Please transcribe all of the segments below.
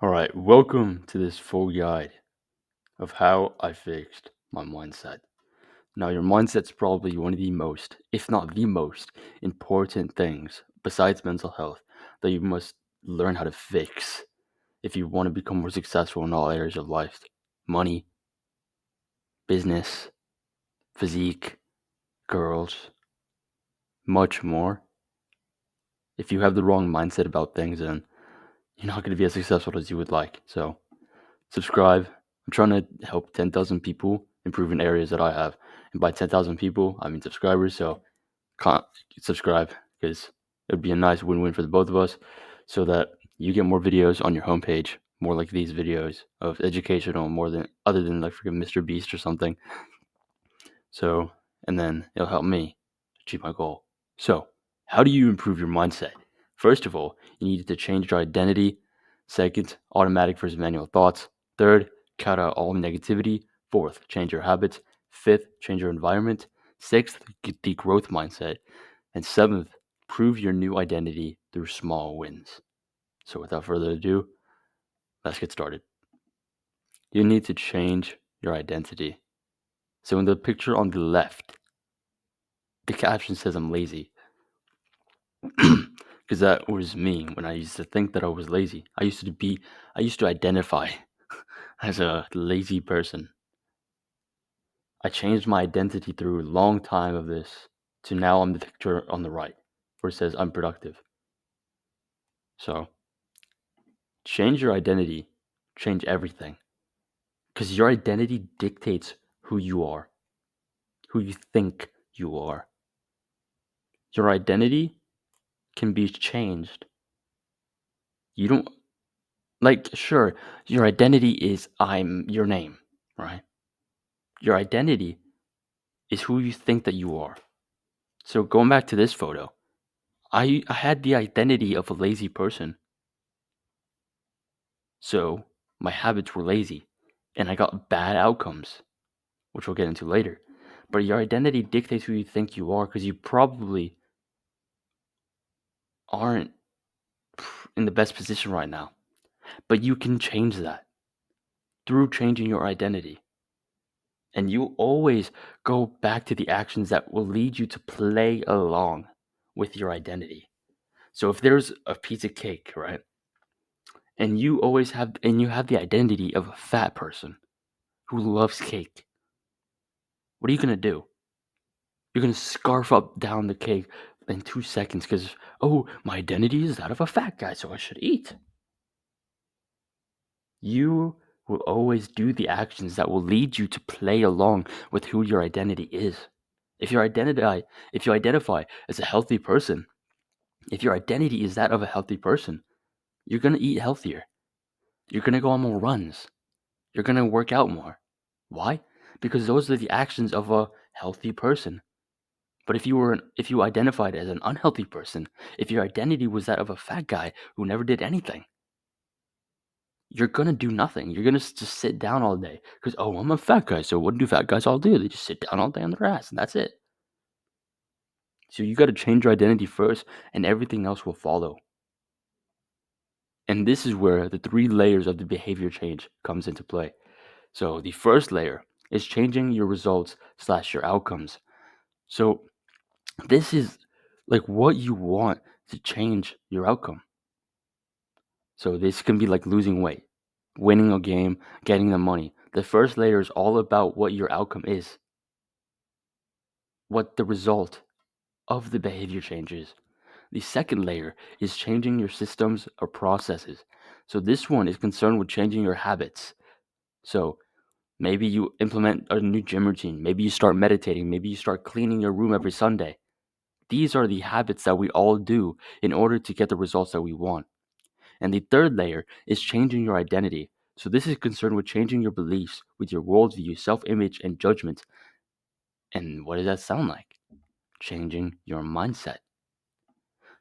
All right, welcome to this full guide of how I fixed my mindset. Now, your mindset's probably one of the most, if not the most, important things besides mental health that you must learn how to fix if you want to become more successful in all areas of life: money, business, physique, girls, much more. If you have the wrong mindset about things, then you're not going to be as successful as you would like. So, subscribe. I'm trying to help 10,000 people improve in areas that I have. And by 10,000 people, I mean subscribers. So can't subscribe because it would be a nice win-win for the both of us so that you get more videos on your homepage, more like these videos of educational, more than other than like freaking Mr. Beast or something. So, and then it'll help me achieve my goal. So, how do you improve your mindset? First of all, you need to change your identity. Second, automatic versus manual thoughts. Third, cut out all negativity. Fourth, change your habits. Fifth, change your environment. Sixth, get the growth mindset. And seventh, prove your new identity through small wins. So, without further ado, let's get started. You need to change your identity. So, in the picture on the left, the caption says I'm lazy. Because that was me when I used to think that I was lazy. I used to identify as a lazy person. I changed my identity through a long time of this to now I'm the picture on the right where it says unproductive. So change your identity, change everything. Because your identity dictates who you are, who you think you are. Your identity can be changed. You don't like, sure, your identity is I'm your name, right? Your identity is who you think that you are. So going back to this photo, I had the identity of a lazy person. So my habits were lazy and I got bad outcomes, which we'll get into later. But your identity dictates who you think you are because you probably aren't in the best position right now. But you can change that through changing your identity. And you always go back to the actions that will lead you to play along with your identity. So if there's a piece of cake, right? And you have the identity of a fat person who loves cake. What are you gonna do? You're gonna scarf up down the cake in 2 seconds because, oh, my identity is that of a fat guy, so I should eat. You will always do the actions that will lead you to play along with who your identity is. If you identify as a healthy person, if your identity is that of a healthy person, you're gonna eat healthier. You're gonna go on more runs. You're gonna work out more. Why? Because those are the actions of a healthy person. But if you identified as an unhealthy person, if your identity was that of a fat guy who never did anything, you're gonna do nothing. You're gonna just sit down all day because, oh, I'm a fat guy. So what do fat guys all do? They just sit down all day on their ass and that's it. So you got to change your identity first, and everything else will follow. And this is where the 3 layers of the behavior change comes into play. So the first layer is changing your results slash your outcomes. So this is like what you want to change your outcome. So this can be like losing weight, winning a game, getting the money. The first layer is all about what your outcome is, what the result of the behavior change is. The second layer is changing your systems or processes. So this one is concerned with changing your habits. So maybe you implement a new gym routine. Maybe you start meditating. Maybe you start cleaning your room every Sunday. These are the habits that we all do in order to get the results that we want. And the third layer is changing your identity. So this is concerned with changing your beliefs with your worldview, self-image, and judgment. And what does that sound like? Changing your mindset.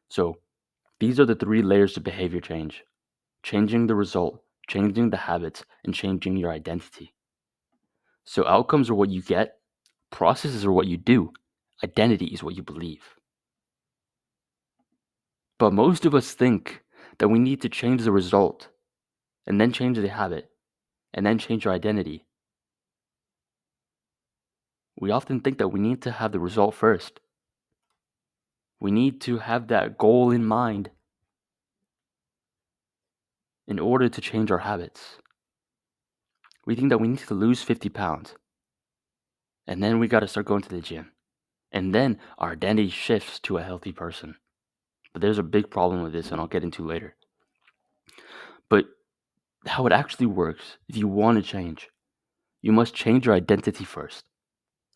So these are the 3 layers to behavior change: changing the result, changing the habits, and changing your identity. So outcomes are what you get, processes are what you do, identity is what you believe. But most of us think that we need to change the result and then change the habit, and then change your identity. We often think that we need to have the result first. We need to have that goal in mind in order to change our habits. We think that we need to lose 50 pounds, and then we got to start going to the gym. And then our identity shifts to a healthy person. But there's a big problem with this, and I'll get into later. But how it actually works, if you want to change, you must change your identity first.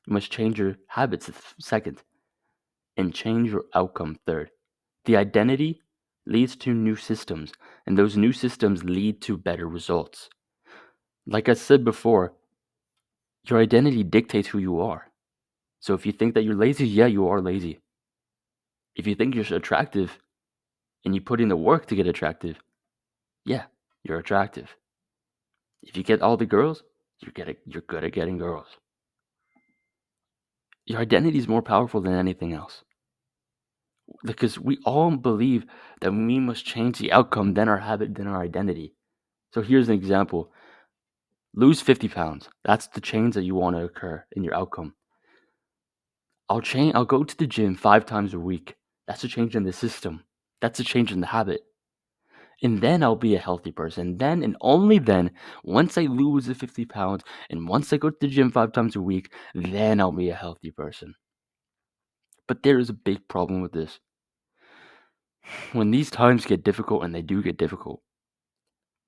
You must change your habits second, and change your outcome third. The identity leads to new systems, and those new systems lead to better results. Like I said before, your identity dictates who you are. So if you think that you're lazy, yeah, you are lazy. If you think you're attractive and you put in the work to get attractive, yeah, you're attractive. If you get all the girls, you're good at getting girls. Your identity is more powerful than anything else. Because we all believe that we must change the outcome, then our habit, then our identity. So here's an example. Lose 50 pounds. That's the change that you want to occur in your outcome. I'll go to the gym 5 times a week. That's a change in the system. That's a change in the habit. And then I'll be a healthy person. Then and only then, once I lose the 50 pounds and once I go to the gym 5 times a week, then I'll be a healthy person. But there is a big problem with this. When these times get difficult, and they do get difficult,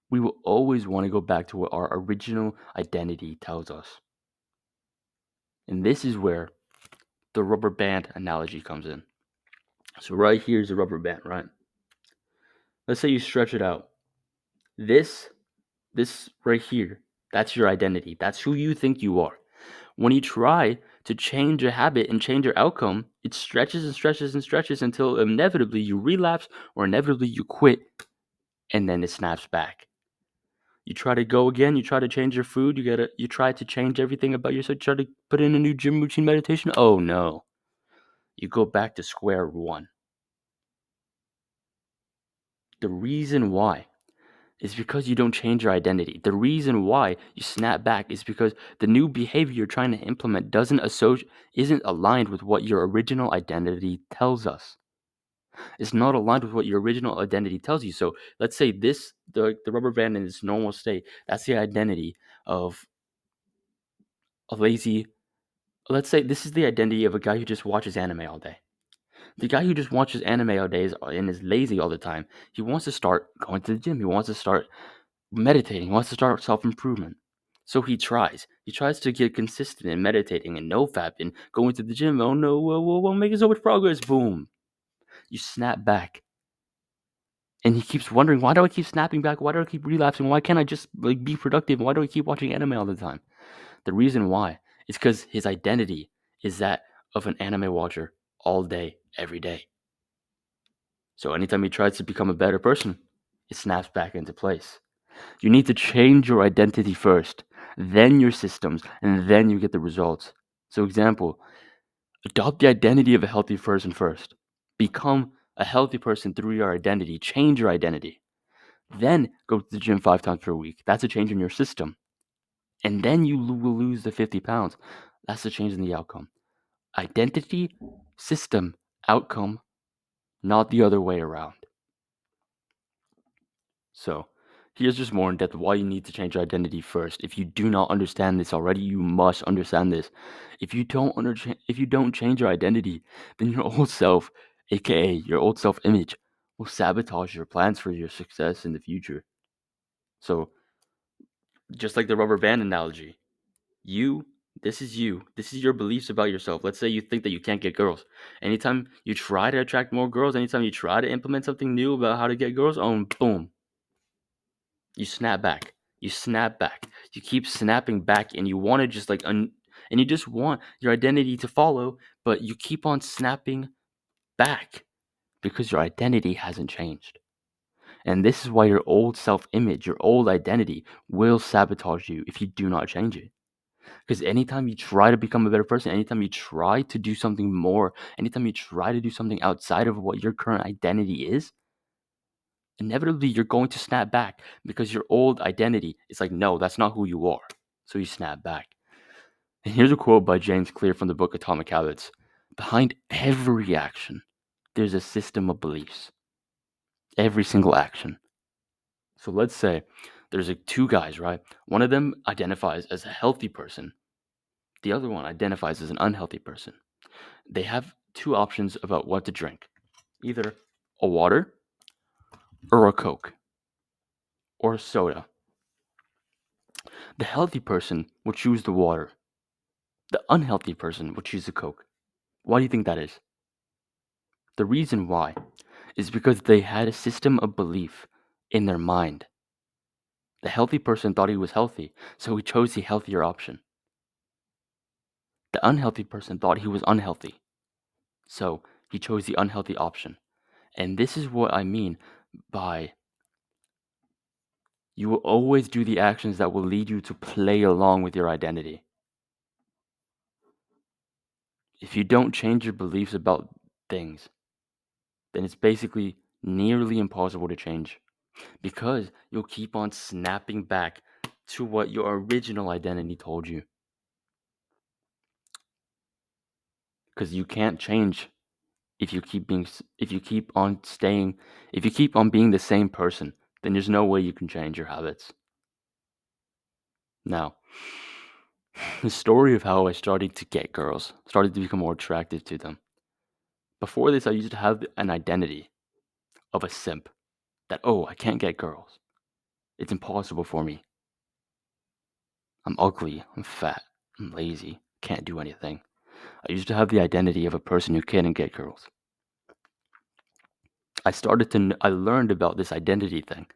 we will always want to go back to what our original identity tells us. And this is where the rubber band analogy comes in. So right here is a rubber band, right? Let's say you stretch it out. This right here, that's your identity. That's who you think you are. When you try to change a habit and change your outcome, it stretches and stretches and stretches until inevitably you relapse or inevitably you quit, and then it snaps back. You try to go again, you try to change your food, you try to change everything about yourself, you try to put in a new gym routine, meditation. Oh no. You go back to square one. The reason why is because you don't change your identity. The reason why you snap back is because the new behavior you're trying to implement isn't aligned with what your original identity tells us. It's not aligned with what your original identity tells you. So let's say the rubber band in its normal state, that's the identity of a lazy. Let's say this is the identity of a guy who just watches anime all day. The guy who just watches anime all day and is lazy all the time, he wants to start going to the gym. He wants to start meditating. He wants to start self-improvement. So he tries. He tries to get consistent in meditating and no fap and going to the gym. Oh no, we're making so much progress. Boom. You snap back. And he keeps wondering, why do I keep snapping back? Why do I keep relapsing? Why can't I just be productive? Why do I keep watching anime all the time? The reason why is because his identity is that of an anime watcher all day, every day. So anytime he tries to become a better person, it snaps back into place. You need to change your identity first, then your systems, and then you get the results. So example, adopt the identity of a healthy person first. Become a healthy person through your identity. Change your identity. Then go to the gym 5 times per week. That's a change in your system. And then you will lose the 50 pounds. That's the change in the outcome. Identity, system, outcome, not the other way around. So, here's just more in depth why you need to change your identity first. If you do not understand this already, you must understand this. If you don't change your identity, then your old self, aka your old self-image, will sabotage your plans for your success in the future. So, just like the rubber band analogy, you this is you. This is your beliefs about yourself. Let's say you think that you can't get girls. Anytime you try to attract more girls, anytime you try to implement something new about how to get girls, boom, you snap back. You snap back. You keep snapping back, and you want to just and you just want your identity to follow, but you keep on snapping back because your identity hasn't changed. And this is why your old self-image, your old identity will sabotage you if you do not change it. Because anytime you try to become a better person, anytime you try to do something more, anytime you try to do something outside of what your current identity is, inevitably you're going to snap back because your old identity is like, no, that's not who you are. So you snap back. And here's a quote by James Clear from the book Atomic Habits. Behind every action, there's a system of beliefs. Every single action. So let's say there's two guys, right? One of them identifies as a healthy person. The other one identifies as an unhealthy person. They have two options about what to drink. Either a water or a Coke or a soda. The healthy person will choose the water. The unhealthy person will choose the Coke. Why do you think that is? The reason why is because they had a system of belief in their mind. The healthy person thought he was healthy, so he chose the healthier option. The unhealthy person thought he was unhealthy, so he chose the unhealthy option. And this is what I mean by you will always do the actions that will lead you to play along with your identity. If you don't change your beliefs about things, then it's basically nearly impossible to change because you'll keep on snapping back to what your original identity told you. Because you can't change if you keep on being the same person, then there's no way you can change your habits. Now, the story of how I started to get girls, started to become more attractive to them. Before this, I used to have an identity of a simp that, oh, I can't get girls. It's impossible for me. I'm ugly, I'm fat, I'm lazy, can't do anything. I used to have the identity of a person who couldn't get girls. I learned about this identity thing.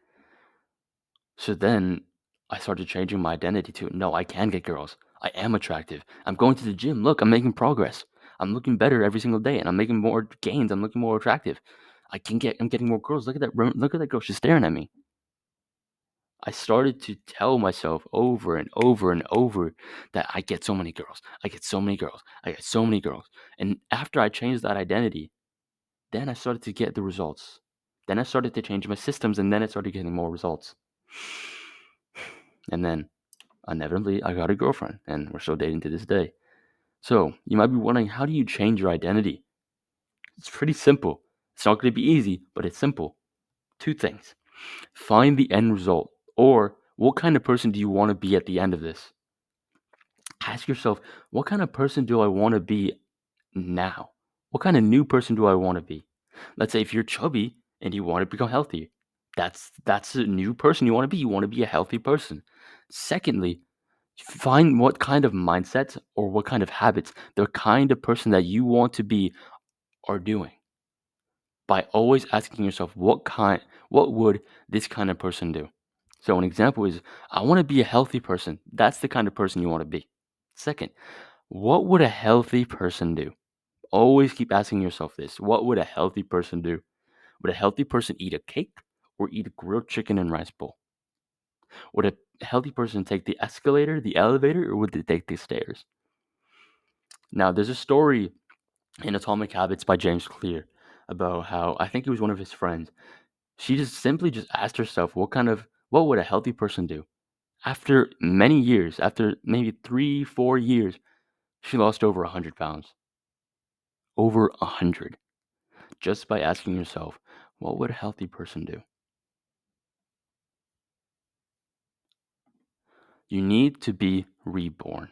So then I started changing my identity to no, I can get girls. I am attractive. I'm going to the gym. Look, I'm making progress. I'm looking better every single day and I'm making more gains. I'm looking more attractive. I'm getting more girls. Look at that girl. She's staring at me. I started to tell myself over and over and over that I get so many girls. I get so many girls. I get so many girls. And after I changed that identity, then I started to get the results. Then I started to change my systems and then I started getting more results. And then inevitably I got a girlfriend and we're still dating to this day. So you might be wondering, how do you change your identity? It's pretty simple. It's not going to be easy, but it's simple. Two things. Find the end result, or what kind of person do you want to be at the end of this? Ask yourself, what kind of person do I want to be now? What kind of new person do I want to be? Let's say if you're chubby and you want to become healthy, that's a new person you want to be. You want to be a healthy person. Secondly, find what kind of mindset or what kind of habits the kind of person that you want to be are doing. By always asking yourself, what would this kind of person do? So an example is, I want to be a healthy person. That's the kind of person you want to be. Second, what would a healthy person do? Always keep asking yourself this. What would a healthy person do? Would a healthy person eat a cake or eat a grilled chicken and rice bowl? Would a healthy person take the escalator, the elevator, or would they take the stairs? Now, there's a story in Atomic Habits by James Clear about how I think it was one of his friends. She just simply just asked herself, what would a healthy person do? After many years, after maybe 3, 4 years, she lost over 100 pounds. Over 100. Just by asking yourself, what would a healthy person do? You need to be reborn.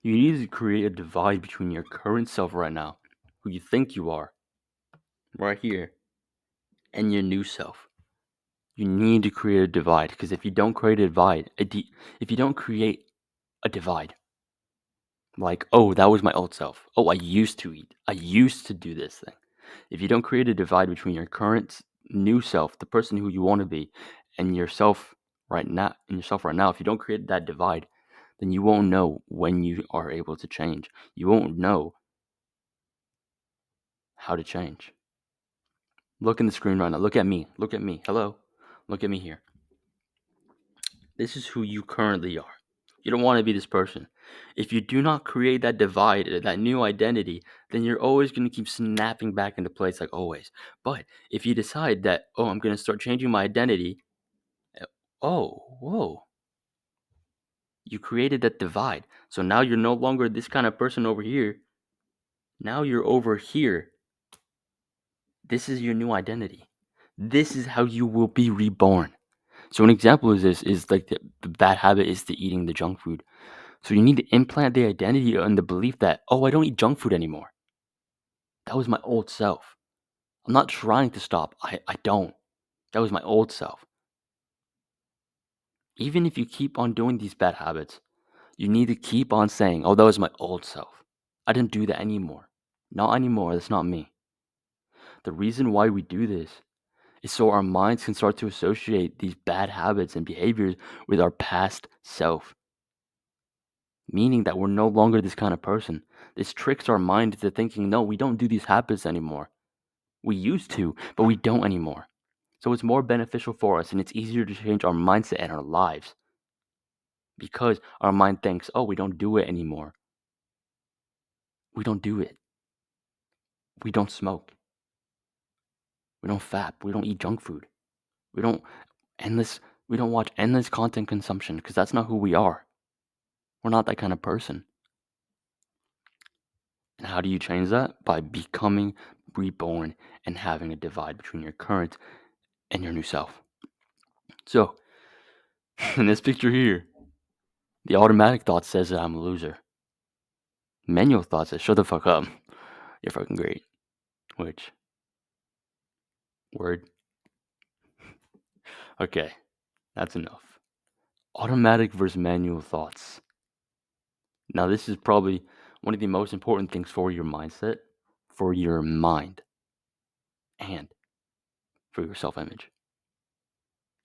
You need to create a divide between your current self right now, who you think you are, right here, and your new self. You need to create a divide because if you don't create if you don't create a divide, like, oh, that was my old self. Oh, I used to eat. I used to do this thing. If you don't create a divide between your current new self, the person who you want to be, and yourself right now, if you don't create that divide, then you won't know when you are able to change. You won't know how to change. Look in the screen right now. Look at me. Look at me. Hello. Look at me here. This is who you currently are. You don't want to be this person. If you do not create that divide, that new identity, then you're always going to keep snapping back into place like always. But if you decide that, oh, I'm going to start changing my identity, oh, whoa, you created that divide. So now you're no longer this kind of person over here. Now you're over here. This is your new identity. This is how you will be reborn. So an example is this is like the bad habit is the eating the junk food. So you need to implant the identity and the belief that, oh, I don't eat junk food anymore. That was my old self. I'm not trying to stop. I don't. That was my old self. Even if you keep on doing these bad habits, you need to keep on saying, oh, that was my old self. I didn't do that anymore. Not anymore. That's not me. The reason why we do this is so our minds can start to associate these bad habits and behaviors with our past self, meaning that we're no longer this kind of person. This tricks our mind into thinking, no, we don't do these habits anymore. We used to, but we don't anymore. So it's more beneficial for us and it's easier to change our mindset and our lives because our mind thinks, oh, we don't do it anymore. We don't do it. We don't smoke. We don't fap. We don't eat junk food. We don't endless we don't watch endless content consumption because that's not who we are. We're not that kind of person. And how do you change that? By becoming reborn and having a divide between your current and your new self. So, in this picture here, the automatic thought says that I'm a loser. Manual thought says, shut the fuck up. You're fucking great. Which, word. Okay, that's enough. Automatic versus manual thoughts. Now, this is probably one of the most important things for your mindset, for your mind, and for your self image.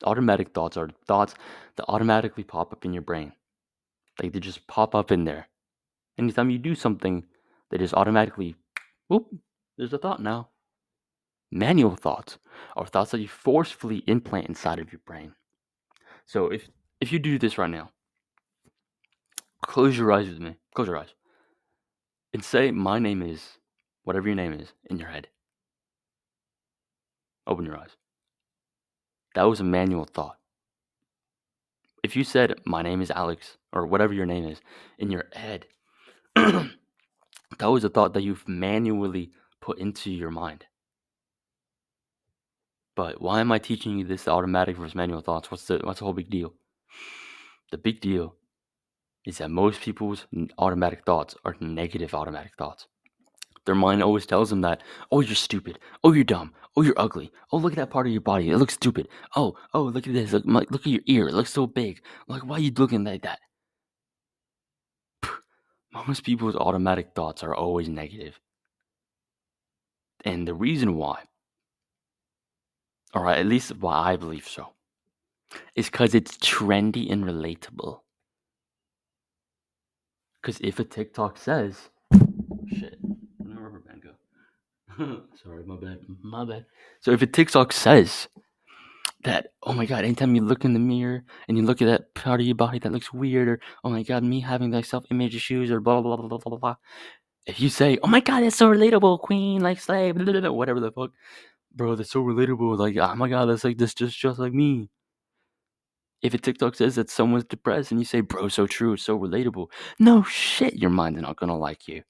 Automatic thoughts are thoughts that automatically pop up in your brain. Like they just pop up in there. Anytime you do something, they just automatically, whoop, there's a thought now. Manual thoughts are thoughts that you forcefully implant inside of your brain. So if you do this right now, close your eyes with me. Close your eyes. And say my name is whatever your name is in your head. Open your eyes. That was a manual thought. If you said my name is Alex or whatever your name is in your head, that was a thought that you've manually put into your mind. But why am I teaching you this automatic versus manual thoughts? What's the whole big deal? The big deal is that most people's automatic thoughts are negative automatic thoughts. Their mind always tells them that, oh, you're stupid. Oh, you're dumb. Oh, you're ugly. Oh, look at that part of your body. It looks stupid. Oh, look at this. Look at your ear. It looks so big. Like, why are you looking like that? Most people's automatic thoughts are always negative. And the reason why, or at least why I believe so, is because it's trendy and relatable. Because if a TikTok says, shit, where'd my rubber band go? Sorry, my bad. So if a TikTok says that, oh my god, anytime you look in the mirror and you look at that part of your body that looks weird, or oh my god, me having like self-image issues, or blah blah blah blah blah blah. If you say, oh my god, that's so relatable, queen, like slave, blah, blah, blah, whatever the fuck, bro, that's so relatable. Like, oh my god, that's like this just like me. If a TikTok says that someone's depressed and you say, bro, so true, so relatable, no shit, your mind's not gonna like you.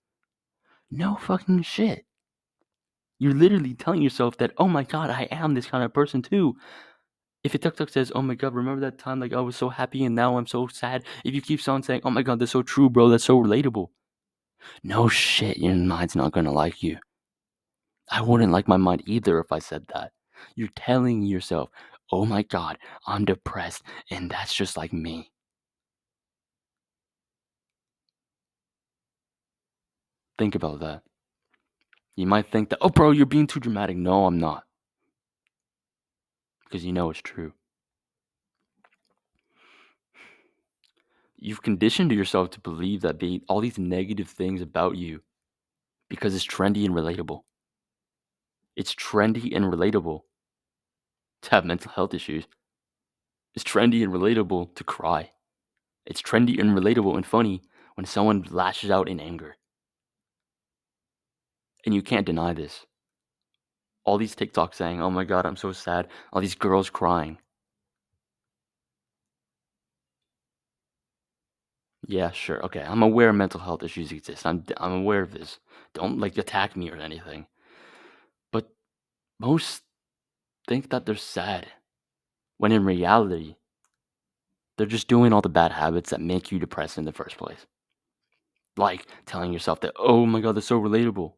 No fucking shit. You're literally telling yourself that, oh my god, I am this kind of person too. If a TikTok says, oh my god, remember that time like I was so happy and now I'm so sad. If you keep on saying, oh my god, that's so true, bro, that's so relatable. No shit, your mind's not gonna like you. I wouldn't like my mind either if I said that. You're telling yourself, oh my god, I'm depressed and that's just like me. Think about that. You might think that, oh bro, you're being too dramatic. No, I'm not. Because you know it's true. You've conditioned yourself to believe that being all these negative things about you because it's trendy and relatable. It's trendy and relatable to have mental health issues. It's trendy and relatable to cry. It's trendy and relatable and funny when someone lashes out in anger. And you can't deny this. All these TikToks saying, "Oh my god, I'm so sad." All these girls crying. Yeah, sure. Okay, I'm aware mental health issues exist. I'm aware of this. Don't like attack me or anything. But most think that they're sad when in reality, they're just doing all the bad habits that make you depressed in the first place. Like telling yourself that, "Oh my god, that's so relatable."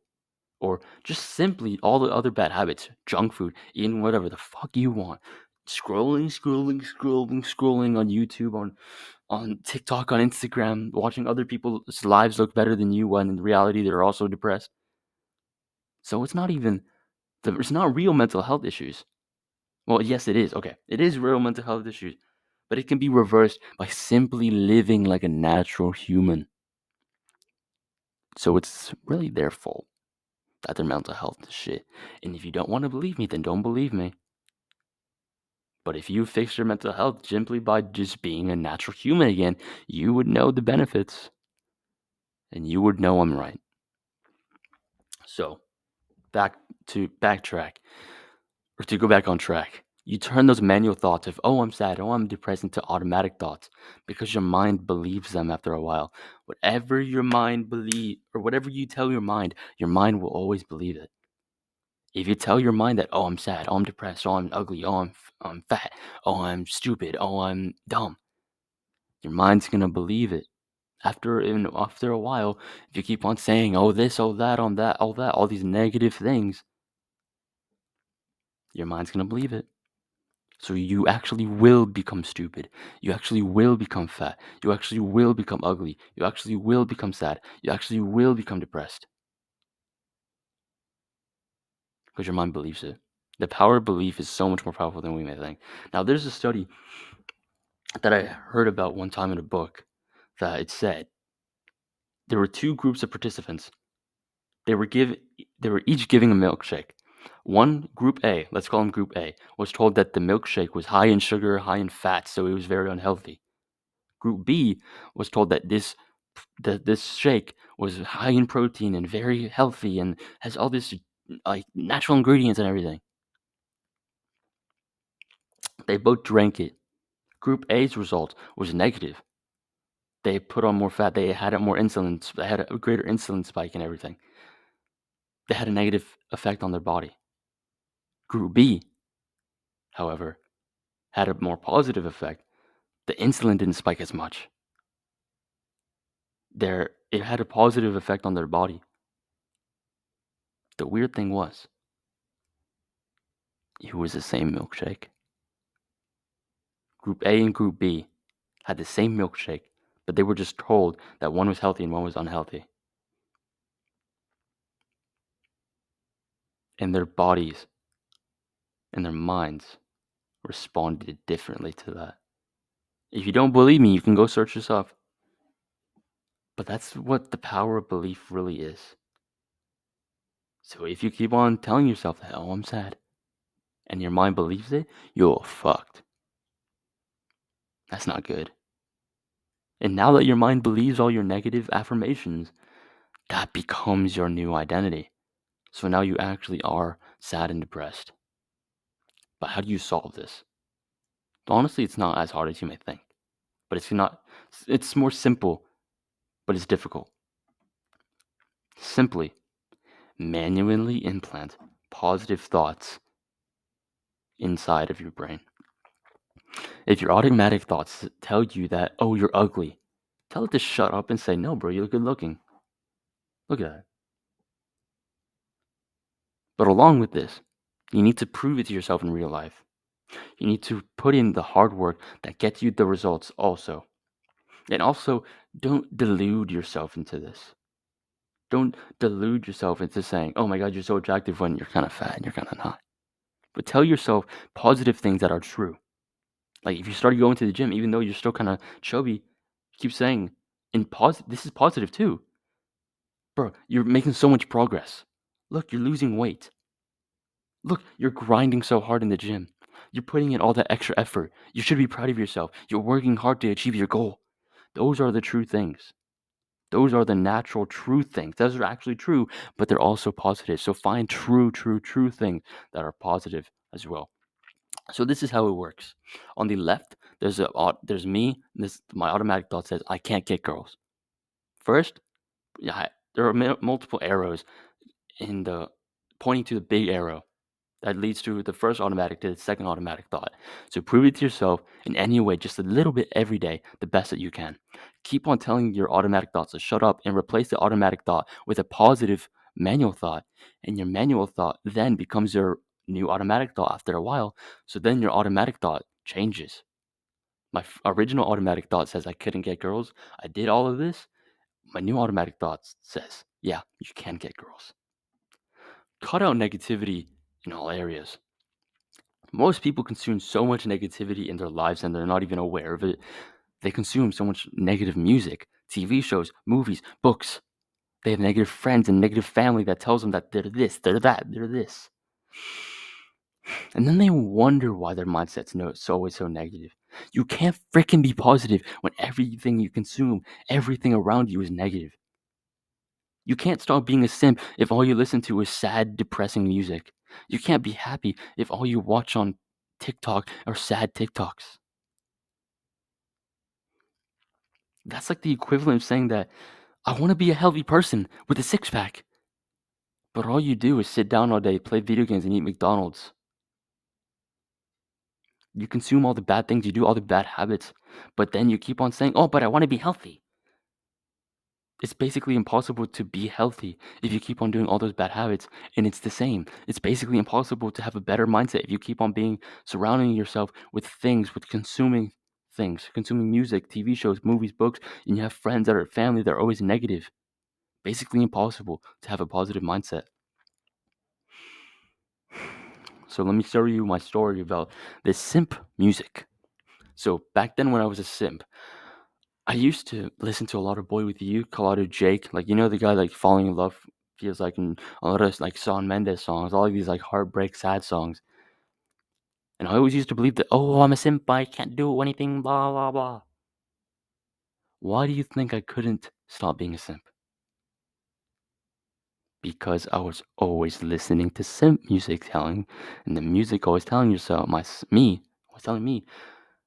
Or just simply all the other bad habits, junk food, eating whatever the fuck you want. Scrolling on YouTube, on TikTok, on Instagram, watching other people's lives look better than you when in reality they're also depressed. So it's not real mental health issues. Well, yes, it is. Okay, it is real mental health issues, but it can be reversed by simply living like a natural human. So it's really their fault that their mental health is shit. And if you don't want to believe me, then don't believe me. But if you fix your mental health simply by just being a natural human again, you would know the benefits and you would know I'm right. So, backtrack or to go back on track. You turn those manual thoughts of, "Oh, I'm sad, oh, I'm depressed," into automatic thoughts because your mind believes them after a while. Whatever your mind or whatever you tell your mind will always believe it. If you tell your mind that, "Oh, I'm sad, oh, I'm depressed, oh, I'm ugly, oh, I'm fat, oh, I'm stupid, oh, I'm dumb," your mind's gonna believe it. After a while, if you keep on saying, "Oh, this, oh, that, on that, all these negative things," your mind's gonna believe it. So you actually will become stupid. You actually will become fat. You actually will become ugly. You actually will become sad. You actually will become depressed because your mind believes it. The power of belief is so much more powerful than we may think. Now, there's a study that I heard about one time in a book that it said there were two groups of participants. They were give they were each giving a milkshake. One group A, let's call them group A, was told that the milkshake was high in sugar, high in fat, so it was very unhealthy. Group B was told that this shake was high in protein and very healthy and has all this like natural ingredients and everything. They both drank it. Group A's result was negative. They put on more fat. They had more insulin. They had a greater insulin spike and everything. They had a negative effect on their body. Group B, however, had a more positive effect. The insulin didn't spike as much. It had a positive effect on their body. The weird thing was, it was the same milkshake. Group A and Group B had the same milkshake, but they were just told that one was healthy and one was unhealthy. And their bodies and their minds responded differently to that. If you don't believe me, you can go search this up. But that's what the power of belief really is. So if you keep on telling yourself that, "Oh, I'm sad," and your mind believes it, you're fucked. That's not good. And now that your mind believes all your negative affirmations, that becomes your new identity. So now you actually are sad and depressed. But how do you solve this? Honestly, it's not as hard as you may think. But it's more simple, but it's difficult. Simply manually implant positive thoughts inside of your brain. If your automatic thoughts tell you that, "Oh, you're ugly," tell it to shut up and say, "No, bro, you look good looking. Look at that." But along with this, you need to prove it to yourself in real life. You need to put in the hard work that gets you the results also. And also, don't delude yourself into this. Don't delude yourself into saying, "Oh my god, you're so attractive," when you're kind of fat and you're kind of not. But tell yourself positive things that are true. Like if you started going to the gym, even though you're still kind of chubby, keep saying, this is positive too. Bro, you're making so much progress. Look, you're losing weight. Look, you're grinding so hard in the gym. You're putting in all that extra effort. You should be proud of yourself. You're working hard to achieve your goal. Those are the true things. Those are the natural true things. Those are actually true, but they're also positive. So find true things that are positive as well. So this is how it works. On the left, there's me. This my automatic thought says I can't get girls. First, yeah, there are multiple arrows in the pointing to the big arrow that leads to the first automatic to the second automatic thought. So prove it to yourself in any way, just a little bit every day, the best that you can. Keep on telling your automatic thoughts to shut up and replace the automatic thought with a positive manual thought. And your manual thought then becomes your new automatic thought after a while. So then your automatic thought changes. My original automatic thought says I couldn't get girls. I did all of this. My new automatic thought says, yeah, you can get girls. Cut out negativity in all areas. Most people consume so much negativity in their lives and they're not even aware of it. They consume so much negative music, TV shows, movies, books. They have negative friends and negative family that tells them that they're this, they're that, they're this. And then they wonder why their mindset's so always so negative. You can't freaking be positive when everything you consume, everything around you is negative. You can't stop being a simp if all you listen to is sad, depressing music. You can't be happy if all you watch on TikTok are sad TikToks. That's like the equivalent of saying that I want to be a healthy person with a six pack, but all you do is sit down all day, play video games, and eat McDonald's. You consume all the bad things, you do all the bad habits, but then you keep on saying, oh, but I want to be healthy. It's basically impossible to be healthy if you keep on doing all those bad habits, and it's the same. It's basically impossible to have a better mindset if you keep on surrounding yourself with things, with consuming things, consuming music, TV shows, movies, books, and you have friends that are family that are always negative. Basically impossible to have a positive mindset. So let me show you my story about this simp music. So back then when I was a simp, I used to listen to a lot of Boy With You, Colado Jake, like the guy like falling in love feels like, and a lot of like Shawn Mendes songs, all of these like heartbreak sad songs. And I always used to believe that, oh, I'm a simp, I can't do anything, blah blah blah. Why do you think I couldn't stop being a simp? Because I was always listening to simp music and the music always telling yourself, me was telling me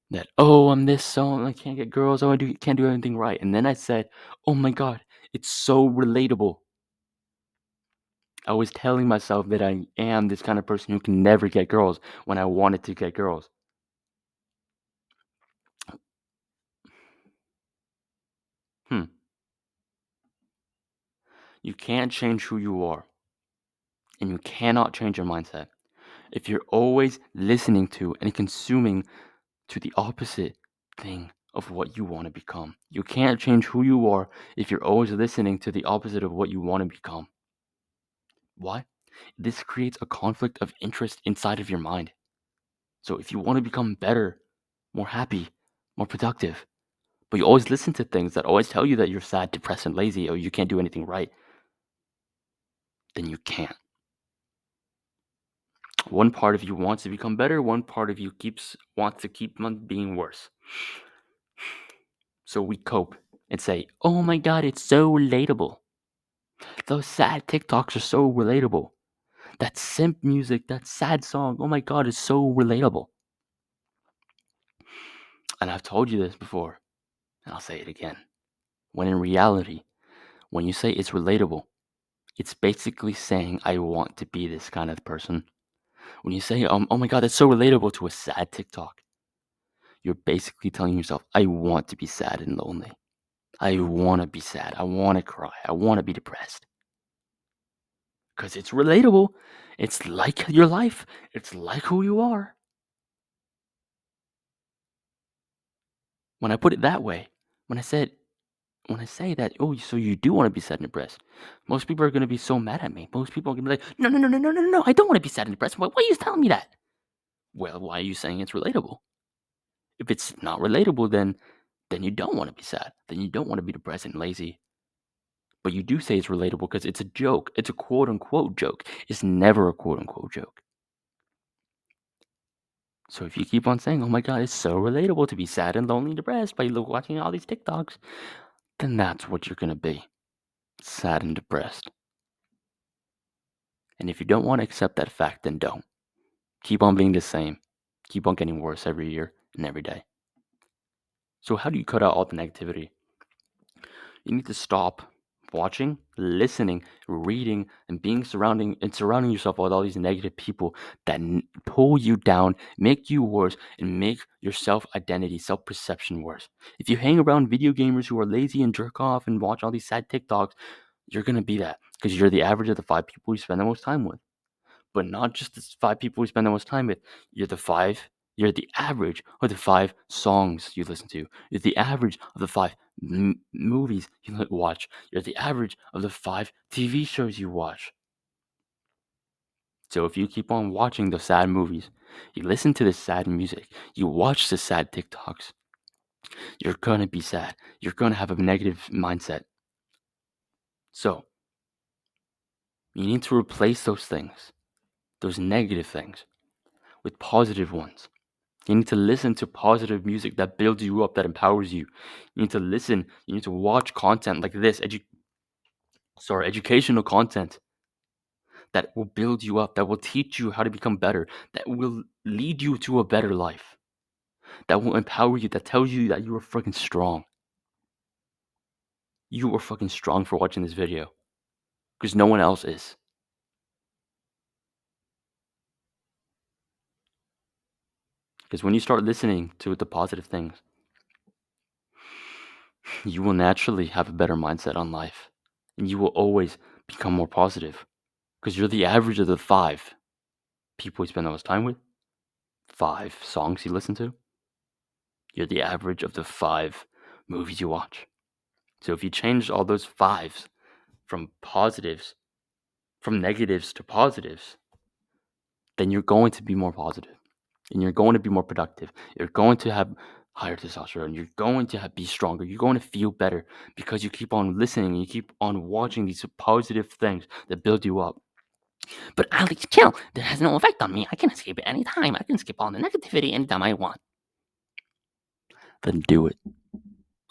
that, oh, I'm this, so I can't get girls, oh, can't do anything right. And then I said, oh my God, it's so relatable. I was telling myself that I am this kind of person who can never get girls when I wanted to get girls. Hmm. You can't change who you are, and you cannot change your mindset if you're always listening to and consuming to the opposite thing of what you want to become. You can't change who you are if you're always listening to the opposite of what you want to become. Why? This creates a conflict of interest inside of your mind. So if you want to become better, more happy, more productive, but you always listen to things that always tell you that you're sad, depressed, and lazy, or you can't do anything right, then you can't. One part of you wants to become better, one part of you wants to keep on being worse. So we cope and say, oh my God, it's so relatable. Those sad TikToks are so relatable. That simp music, that sad song, oh my God, it's so relatable. And I've told you this before, and I'll say it again. When in reality, when you say it's relatable, it's basically saying, I want to be this kind of person. When you say, oh my God, that's so relatable to a sad TikTok, you're basically telling yourself, I want to be sad and lonely. I want to be sad. I want to cry. I want to be depressed. Because it's relatable. It's like your life. It's like who you are. When I put it that way, when I say that, oh, so you do want to be sad and depressed, most people are going to be so mad at me. Most people are going to be like, no, I don't want to be sad and depressed. Why are you telling me that? Well, why are you saying it's relatable? If it's not relatable, then you don't want to be sad. Then you don't want to be depressed and lazy. But you do say it's relatable because it's a joke. It's a quote unquote joke. It's never a quote unquote joke. So if you keep on saying, "Oh my god, it's so relatable to be sad and lonely and depressed by watching all these TikToks," then that's what you're gonna be, sad and depressed. And if you don't want to accept that fact, then don't. Keep on being the same. Keep on getting worse every year and every day. So how do you cut out all the negativity? You need to stop watching, listening, reading, and surrounding yourself with all these negative people that pull you down, make you worse, and make your self identity, self perception worse. If you hang around video gamers who are lazy and jerk off and watch all these sad TikToks, you're gonna be that because you're the average of the 5 people you spend the most time with. But not just the 5 people we spend the most time with. You're the five. You're the average of the 5 songs you listen to. You're the average of the 5 movies you watch. You're the average of the 5 TV shows you watch. So if you keep on watching the sad movies, you listen to the sad music, you watch the sad TikToks, you're gonna be sad. You're gonna have a negative mindset. So you need to replace those things, those negative things, with positive ones. You need to listen to positive music that builds you up, that empowers you. You need to listen. You need to watch content like this, educational content that will build you up, that will teach you how to become better, that will lead you to a better life, that will empower you, that tells you that you are fucking strong. You are fucking strong for watching this video because no one else is. Because when you start listening to the positive things, you will naturally have a better mindset on life and you will always become more positive because you're the average of the 5 people you spend the most time with, 5 songs you listen to. You're the average of the 5 movies you watch. So if you change all those fives from positives, from negatives to positives, then you're going to be more positive and you're going to be more productive. You're going to have higher testosterone. You're going to be stronger. You're going to feel better because you keep on listening. You keep on watching these positive things that build you up. But Alex, chill. That has no effect on me. I can escape it anytime. I can skip all the negativity anytime I want. Then do it.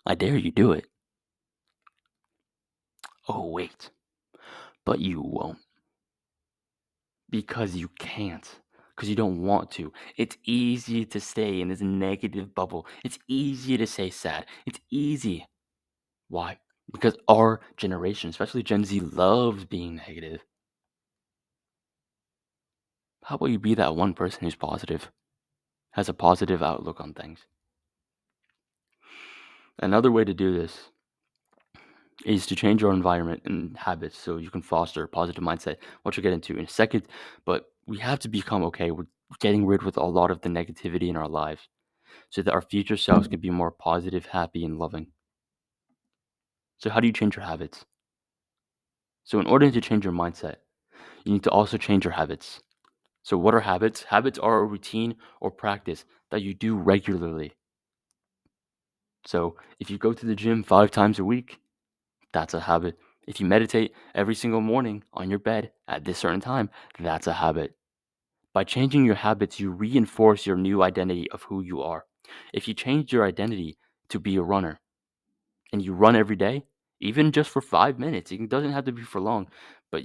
I dare you do it. Oh, wait. But you won't. Because you can't. Because you don't want to. It's easy to stay in this negative bubble. It's easy to say sad. It's easy. Why? Because our generation, especially Gen Z, loves being negative. How about you be that one person who's positive, has a positive outlook on things? Another way to do this is to change your environment and habits so you can foster a positive mindset, which we'll get into in a second. But we have to become okay with getting rid of a lot of the negativity in our lives so that our future selves can be more positive, happy, and loving. So, how do you change your habits? So, in order to change your mindset, you need to also change your habits. So, what are habits? Habits are a routine or practice that you do regularly. So, if you go to the gym 5 times a week, that's a habit. If you meditate every single morning on your bed at this certain time, that's a habit. By changing your habits, you reinforce your new identity of who you are. If you change your identity to be a runner and you run every day, even just for 5 minutes, it doesn't have to be for long, but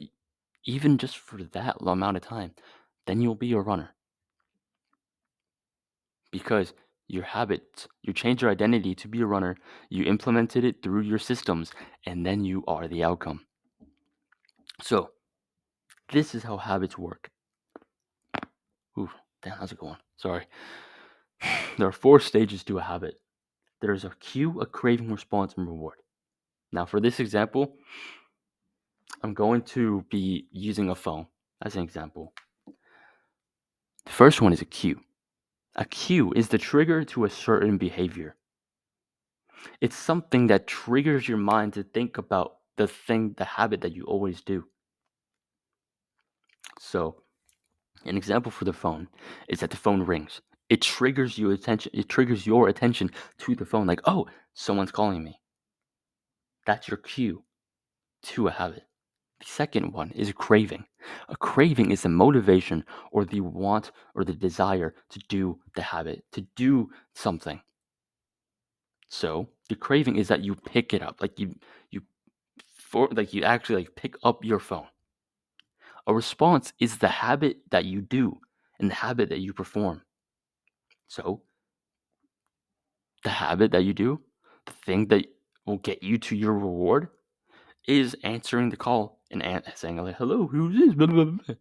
even just for that amount of time, then you'll be a runner because your habits, you change your identity to be a runner, you implemented it through your systems, and then you are the outcome. So, this is how habits work. Ooh, damn, that's a good one. Sorry. There are 4 stages to a habit. There's a cue, a craving, response, and reward. Now, for this example, I'm going to be using a phone as an example. The first one is a cue. A cue is the trigger to a certain behavior. It's something that triggers your mind to think about the thing, the habit that you always do. So, an example for the phone is that the phone rings. It triggers your attention. It triggers your attention to the phone, like, oh, someone's calling me. That's your cue to a habit. The second one is a craving. A craving is the motivation or the want or the desire to do the habit, to do something. So the craving is that you pick it up, like you you actually like pick up your phone. A response is the habit that you do and the habit that you perform. So the habit that you do, the thing that will get you to your reward, is answering the call and saying like, "Hello, who's this?" Blah, blah, blah.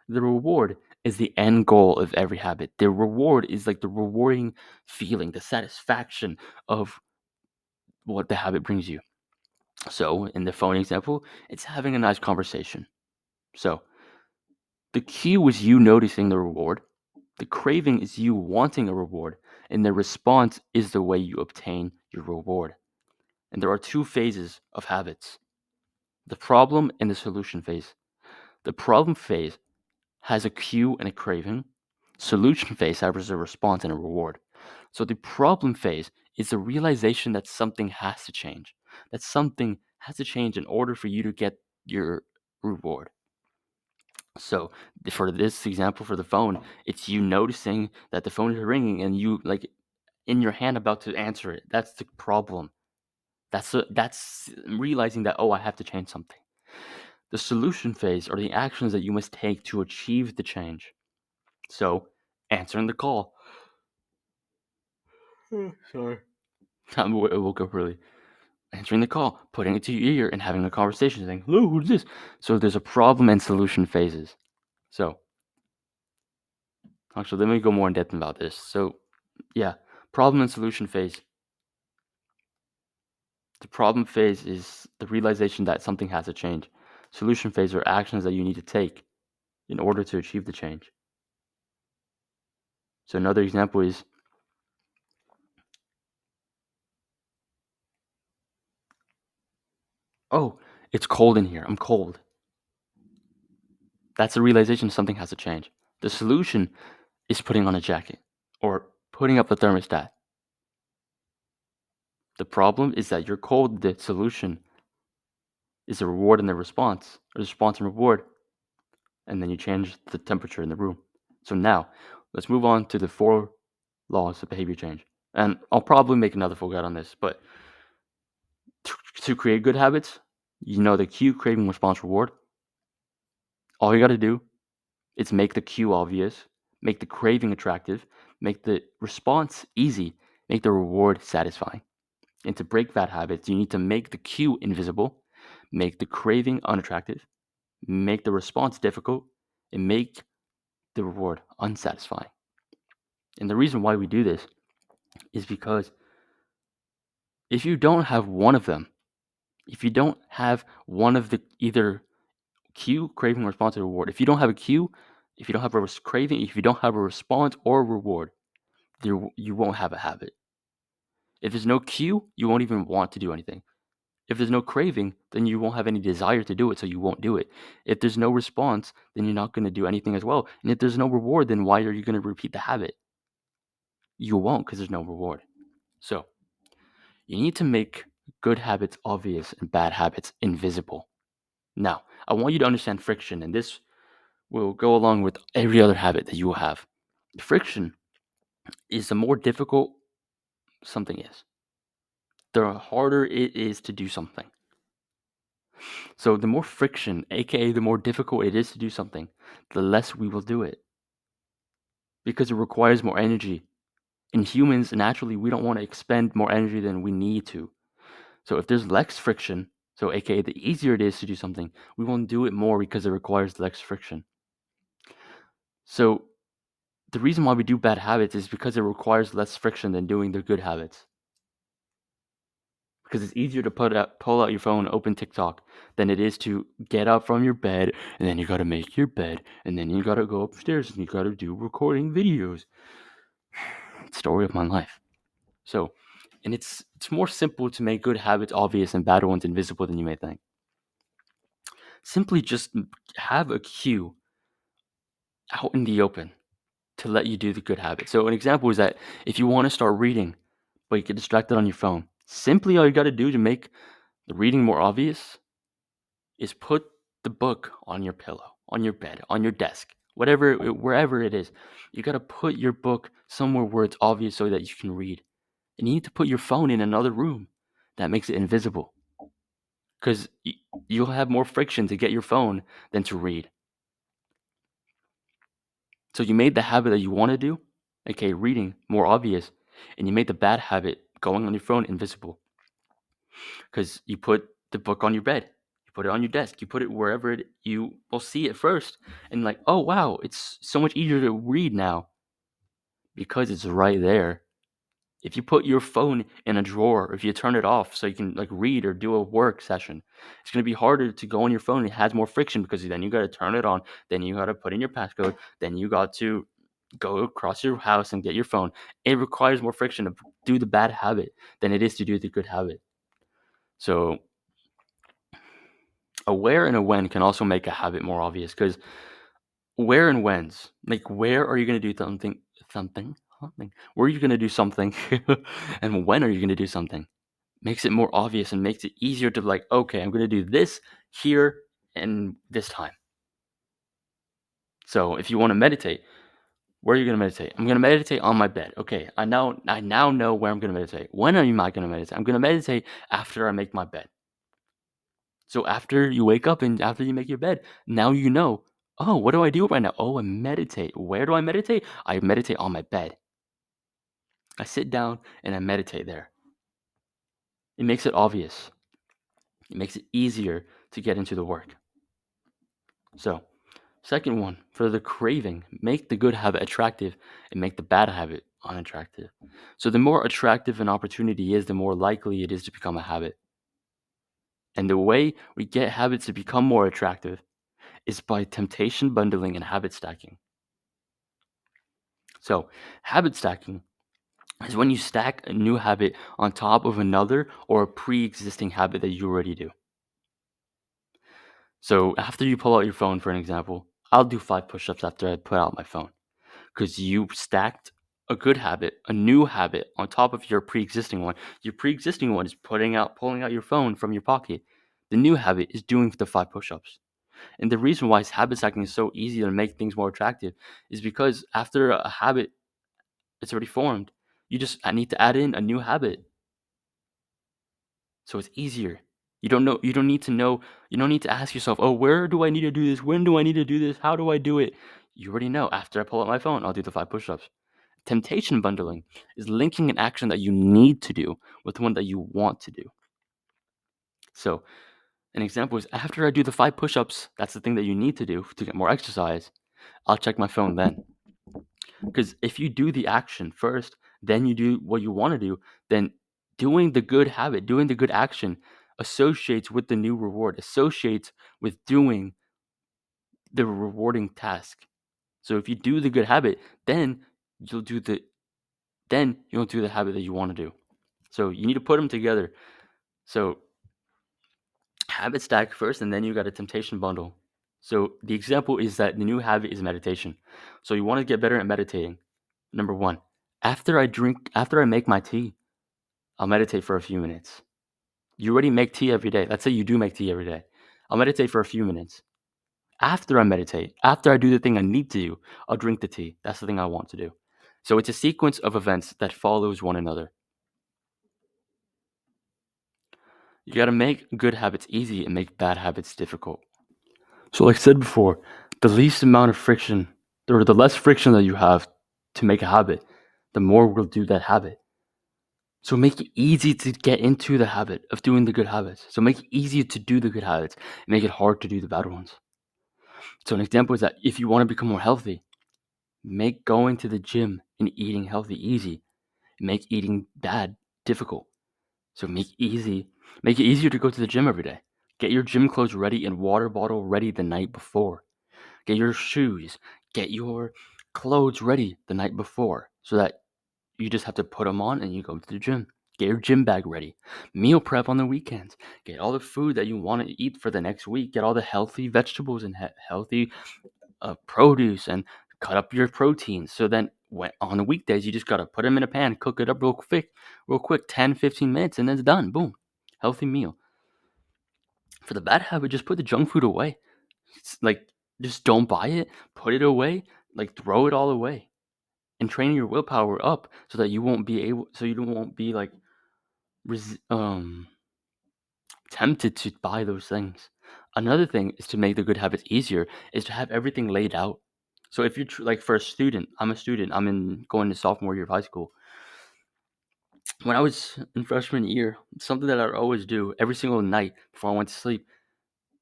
The reward is the end goal of every habit. The reward is like the rewarding feeling, the satisfaction of what the habit brings you. So, in the phone example, it's having a nice conversation. So, the cue is you noticing the reward, the craving is you wanting a reward, and the response is the way you obtain your reward. And there are two phases of habits: the problem and the solution phase. The problem phase has a cue and a craving. Solution phase has a response and a reward. So the problem phase is the realization that something has to change, that something has to change in order for you to get your reward. So for this example, for the phone, it's you noticing that the phone is ringing and you like in your hand about to answer it. That's the problem. That's realizing that, oh, I have to change something. The solution phase are the actions that you must take to achieve the change. So, answering the call. Sorry. I woke up early. Answering the call, putting it to your ear, and having a conversation, saying, "Hello, who's this?" So there's a problem and solution phases. So, actually, let me go more in depth about this. So, yeah, problem and solution phase. The problem phase is the realization that something has to change. Solution phase are actions that you need to take in order to achieve the change. So another example is, oh, it's cold in here. I'm cold. That's the realization something has to change. The solution is putting on a jacket or putting up the thermostat. The problem is that you're cold. The solution is a reward and the response, or the response and reward, and then you change the temperature in the room. So now, let's move on to the 4 laws of behavior change. And I'll probably make another full guide on this, but to create good habits, you know the cue, craving, response, reward. All you got to do is make the cue obvious, make the craving attractive, make the response easy, make the reward satisfying. And to break bad habits, you need to make the cue invisible, make the craving unattractive, make the response difficult, and make the reward unsatisfying. And the reason why we do this is because if you don't have one of them, if you don't have one of the either cue, craving, response, or reward, if you don't have a cue, if you don't have a craving, if you don't have a response or a reward, you won't have a habit. If there's no cue, you won't even want to do anything. If there's no craving, then you won't have any desire to do it, so you won't do it. If there's no response, then you're not going to do anything as well. And if there's no reward, then why are you going to repeat the habit? You won't because there's no reward. So, you need to make good habits obvious and bad habits invisible. Now, I want you to understand friction, and this will go along with every other habit that you will have. Friction is the more difficult something is, the harder it is to do something. So the more friction, aka the more difficult it is to do something, the less we will do it. Because it requires more energy. And humans, naturally, we don't want to expend more energy than we need to. So if there's less friction, so aka the easier it is to do something, we won't do it more because it requires less friction. So the reason why we do bad habits is because it requires less friction than doing the good habits. Because it's easier to pull out your phone, open TikTok, than it is to get up from your bed, and then you gotta make your bed, and then you gotta go upstairs and you gotta do recording videos. Story of my life. So, and it's more simple to make good habits obvious and bad ones invisible than you may think. Simply just have a cue out in the open to let you do the good habit. So an example is that if you want to start reading, but you get distracted on your phone, simply all you got to do to make the reading more obvious is put the book on your pillow, on your bed, on your desk, wherever it is. You got to put your book somewhere where it's obvious so that you can read. And you need to put your phone in another room that makes it invisible, because you'll have more friction to get your phone than to read. So you made the habit that you want to do, aka reading, more obvious, and you made the bad habit, going on your phone, invisible, because you put the book on your bed, you put it on your desk, you put it wherever you will see it first, and like, oh wow, it's so much easier to read now because it's right there. If you put your phone in a drawer, if you turn it off so you can like read or do a work session, it's going to be harder to go on your phone. It has more friction because then you got to turn it on, then you got to put in your passcode, then you got to go across your house and get your phone. It requires more friction to do the bad habit than it is to do the good habit. So a where and a when can also make a habit more obvious, because where and when's, like, where are you going to do something, where are you going to do something, and when are you going to do something, makes it more obvious and makes it easier to, like, okay, I'm going to do this here and this time. So if you want to meditate, where are you going to meditate? I'm going to meditate on my bed. Okay, I now know where I'm going to meditate. When am I going to meditate? I'm going to meditate after I make my bed. So after you wake up and after you make your bed, now you know, oh, what do I do right now? Oh, I meditate. Where do I meditate? I meditate on my bed. I sit down and I meditate there. It makes it obvious. It makes it easier to get into the work. So, second one, for the craving, make the good habit attractive and make the bad habit unattractive. So the more attractive an opportunity is, the more likely it is to become a habit. And the way we get habits to become more attractive is by temptation bundling and habit stacking. So, habit stacking is when you stack a new habit on top of another or a pre-existing habit that you already do. So, after you pull out your phone, for an example, I'll do 5 push-ups after I put out my phone, because you stacked a good habit, a new habit on top of your pre-existing one. Your pre-existing one is pulling out your phone from your pocket. The new habit is doing the 5 push-ups. And the reason why habit stacking is so easy to make things more attractive is because after a habit it's already formed, I need to add in a new habit. So it's easier. You don't need to ask yourself, oh, where do I need to do this? When do I need to do this? How do I do it? You already know. After I pull out my phone, I'll do the 5 push-ups. Temptation bundling is linking an action that you need to do with one that you want to do. So an example is, after I do the 5 push-ups, that's the thing that you need to do to get more exercise, I'll check my phone then. Because if you do the action first, then you do what you want to do, then doing the good habit, doing the good action associates with the new reward, associates with doing the rewarding task. So if you do the good habit, then you'll do the habit that you want to do. So you need to put them together. So habit stack first, and then you got a temptation bundle. So the example is that the new habit is meditation. So you want to get better at meditating. Number 1, after I make my tea, I'll meditate for a few minutes. You already make tea every day. Let's say you do make tea every day. I'll meditate for a few minutes. After I meditate, after I do the thing I need to do, I'll drink the tea. That's the thing I want to do. So it's a sequence of events that follows one another. You got to make good habits easy and make bad habits difficult. So like I said before, the least amount of friction, or the less friction that you have to make a habit, the more we'll do that habit. So make it easy to get into the habit of doing the good habits. So make it easy to do the good habits and make it hard to do the bad ones. So an example is that if you want to become more healthy, make going to the gym and eating healthy easy. Make eating bad difficult. So make it easier to go to the gym every day. Get your gym clothes ready and water bottle ready the night before. Get your shoes, get your clothes ready the night before, so that you just have to put them on and you go to the gym. Get your gym bag ready. Meal prep on the weekends. Get all the food that you want to eat for the next week. Get all the healthy vegetables and healthy produce, and cut up your proteins. So then on the weekdays, you just got to put them in a pan, cook it up real quick, 10, 15 minutes, and then it's done. Boom. Healthy meal. For the bad habit, just put the junk food away. Like, just don't buy it, put it away, like throw it all away, and train your willpower up so that you won't be like res- um tempted to buy those things. Another thing is to make the good habits easier is to have everything laid out. So if you're like for a student, I'm a student. I'm in going to sophomore year of high school. When I was in freshman year, something that I'd always do every single night before I went to sleep,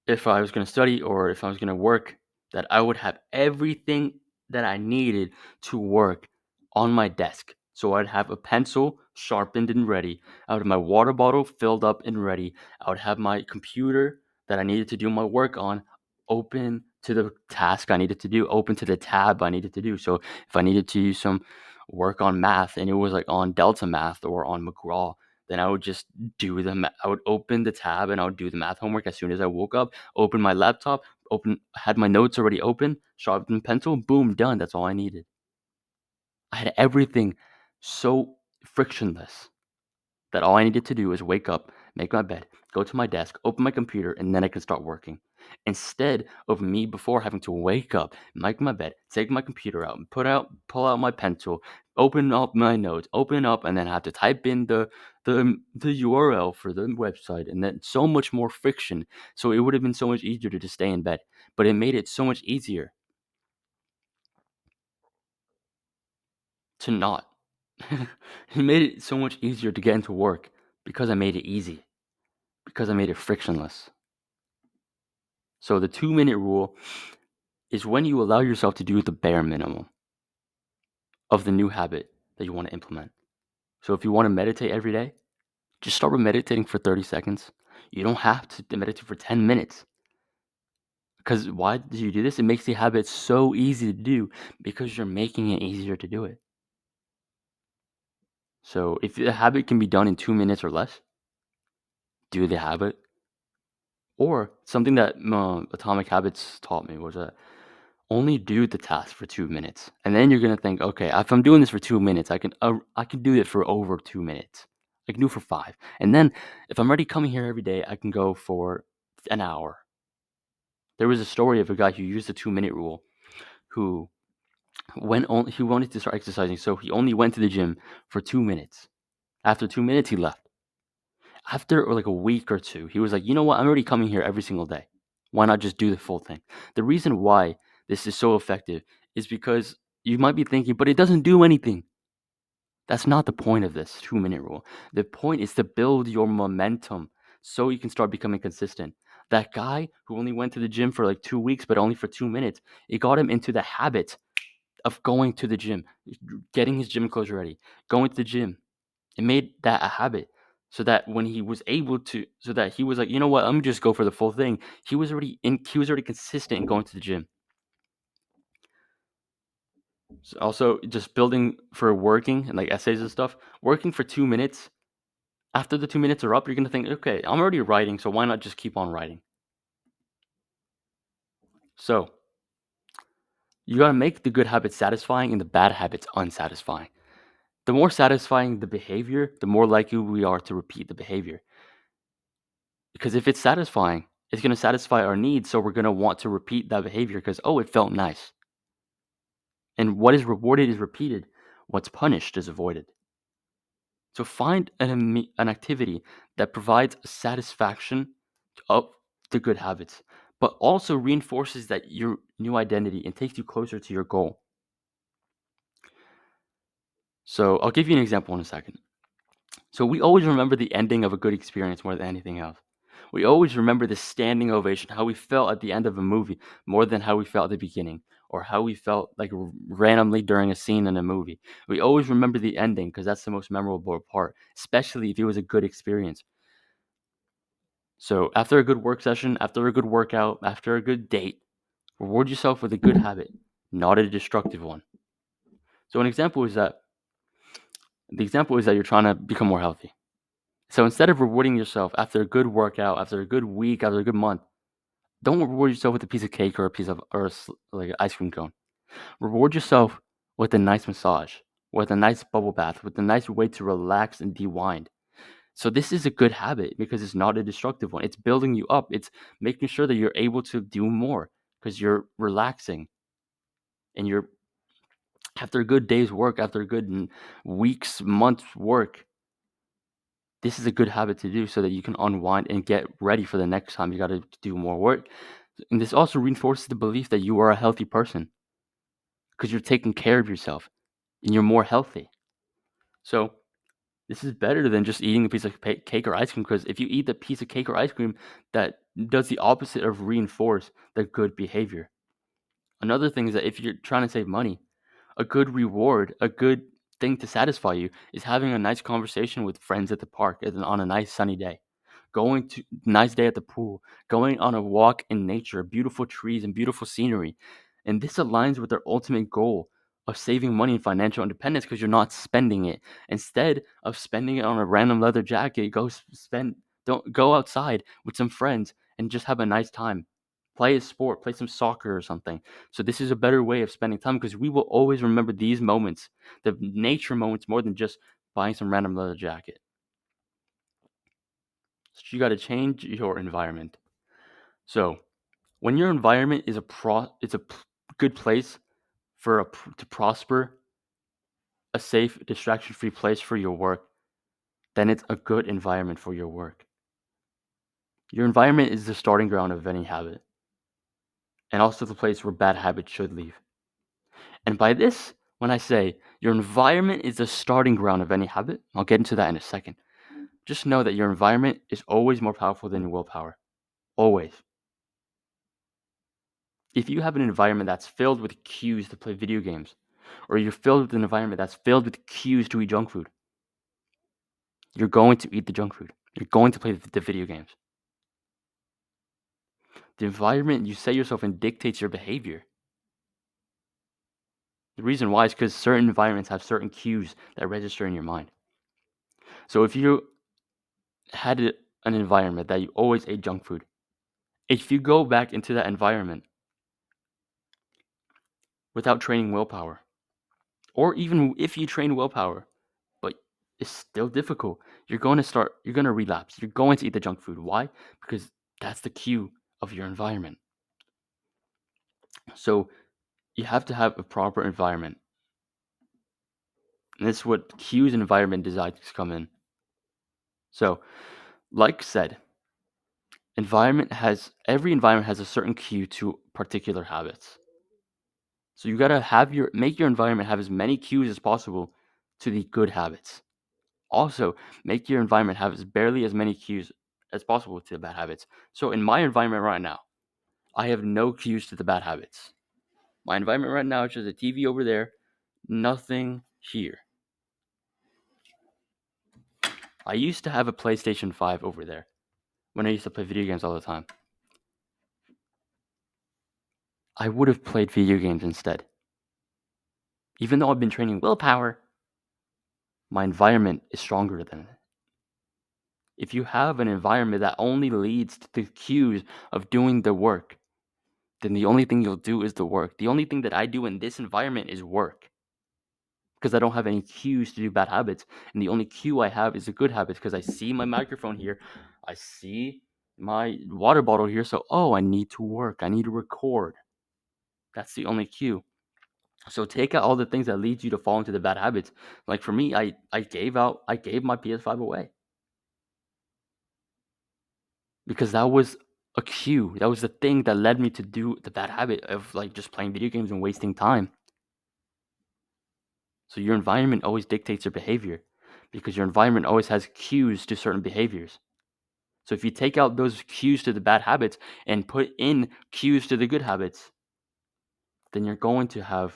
if I was going to study or if I was going to work, that I would have everything that I needed to work on my desk. So I'd have a pencil sharpened and ready. I would have my water bottle filled up and ready. I would have my computer that I needed to do my work on open to the task I needed to do, open to the tab I needed to do. So if I needed to do some work on math and it was like on Delta Math or on McGraw, then I would just I would open the tab and I would do the math homework as soon as I woke up, open my laptop, had my notes already open, sharpened pencil, boom, done. That's all I needed. I had everything so frictionless that all I needed to do was wake up, make my bed, go to my desk, open my computer, and then I could start working. Instead of me before having to wake up, make my bed, take my computer out, pull out my pencil, open up my notes, open up, and then have to type in the URL for the website, and then so much more friction. So it would have been so much easier to just stay in bed, but it made it so much easier to not. It made it so much easier to get into work because I made it easy, because I made it frictionless. So the 2-minute rule is when you allow yourself to do the bare minimum of the new habit that you want to implement. So if you want to meditate every day, just start with meditating for 30 seconds. You don't have to meditate for 10 minutes. Because why do you do this? It makes the habit so easy to do because you're making it easier to do it. So if the habit can be done in 2 minutes or less, do the habit. Or something that Atomic Habits taught me was that only do the task for 2 minutes, and then you're gonna think, okay, if I'm doing this for 2 minutes, I can do it for over 2 minutes. I can do it for 5, and then if I'm already coming here every day, I can go for an hour. There was a story of a guy who used the 2-minute rule, who he wanted to start exercising, so he only went to the gym for 2 minutes. After 2 minutes, he left. After like a week or two, he was like, you know what? I'm already coming here every single day. Why not just do the full thing? The reason why this is so effective is because you might be thinking, but it doesn't do anything. That's not the point of this 2-minute rule. The point is to build your momentum so you can start becoming consistent. That guy who only went to the gym for like 2 weeks, but only for 2 minutes, it got him into the habit of going to the gym, getting his gym clothes ready, going to the gym. It made that a habit so that when he was able to, so that he was like, you know what, I'm gonna just go for the full thing. He was already consistent in going to the gym. So also, just building for working and like essays and stuff, working for 2 minutes. After the 2 minutes are up, you're gonna think, okay, I'm already writing, so why not just keep on writing? So you gotta make the good habits satisfying and the bad habits unsatisfying. The more satisfying the behavior, the more likely we are to repeat the behavior. Because if it's satisfying, it's going to satisfy our needs. So we're going to want to repeat that behavior because, oh, it felt nice. And what is rewarded is repeated. What's punished is avoided. So find an activity that provides satisfaction of the good habits, but also reinforces that your new identity and takes you closer to your goal. So I'll give you an example in a second. So we always remember the ending of a good experience more than anything else. We always remember the standing ovation, how we felt at the end of a movie more than how we felt at the beginning, or how we felt like randomly during a scene in a movie. We always remember the ending because that's the most memorable part, especially if it was a good experience. So after a good work session, after a good workout, after a good date, reward yourself with a good habit, not a destructive one. So the example is that you're trying to become more healthy. So instead of rewarding yourself after a good workout, after a good week, after a good month, don't reward yourself with a piece of cake or a piece of like an ice cream cone. Reward yourself with a nice massage, with a nice bubble bath, with a nice way to relax and de-wind. So this is a good habit because it's not a destructive one. It's building you up. It's making sure that you're able to do more. because you're relaxing and you're after a good day's work, after a good weeks, months work. This is a good habit to do so that you can unwind and get ready for the next time you got to do more work. And this also reinforces the belief that you are a healthy person because you're taking care of yourself and you're more healthy. So this is better than just eating a piece of cake or ice cream, because if you eat the piece of cake or ice cream, that does the opposite of reinforce the good behavior. Another thing is that if you're trying to save money, a good reward, a good thing to satisfy you is having a nice conversation with friends at the park on a nice sunny day. Going to nice day at the pool, going on a walk in nature, beautiful trees and beautiful scenery. And this aligns with their ultimate goal of saving money and financial independence because you're not spending it. Instead of spending it on a random leather jacket, don't go outside with some friends and just have a nice time. Play a sport, play some soccer or something. So this is a better way of spending time because we will always remember these moments, the nature moments, more than just buying some random leather jacket. So you got to change your environment. So when your environment is good place to prosper, a safe, distraction-free place for your work, then it's a good environment for your work. Your environment is the starting ground of any habit, and also the place where bad habits should leave. And by this, when I say your environment is the starting ground of any habit, I'll get into that in a second. Just know that your environment is always more powerful than your willpower. Always. If you have an environment that's filled with cues to play video games, or you're filled with an environment that's filled with cues to eat junk food, you're going to eat the junk food. You're going to play the video games. The environment you set yourself in dictates your behavior. The reason why is because certain environments have certain cues that register in your mind. So if you had an environment that you always ate junk food, if you go back into that environment without training willpower, or even if you train willpower, but it's still difficult, you're going to relapse. You're going to eat the junk food. Why? Because that's the cue of your environment. So you have to have a proper environment. And this is what cues and environment designs come in. So, like said, every environment has a certain cue to particular habits. So you gotta make your environment have as many cues as possible to the good habits. Also, make your environment have barely as many cues as possible to the bad habits. So in my environment right now, I have no cues to the bad habits. My environment right now is just a TV over there, nothing here. I used to have a PlayStation 5 over there when I used to play video games all the time. I would have played video games instead. Even though I've been training willpower, my environment is stronger than it. If you have an environment that only leads to the cues of doing the work, then the only thing you'll do is the work. The only thing that I do in this environment is work because I don't have any cues to do bad habits. And the only cue I have is a good habit because I see my microphone here. I see my water bottle here. So, I need to work. I need to record. That's the only cue. So take out all the things that lead you to fall into the bad habits. Like for me, I gave my PS5 away because that was a cue. That was the thing that led me to do the bad habit of like just playing video games and wasting time. So your environment always dictates your behavior because your environment always has cues to certain behaviors. So if you take out those cues to the bad habits and put in cues to the good habits, then you're going to have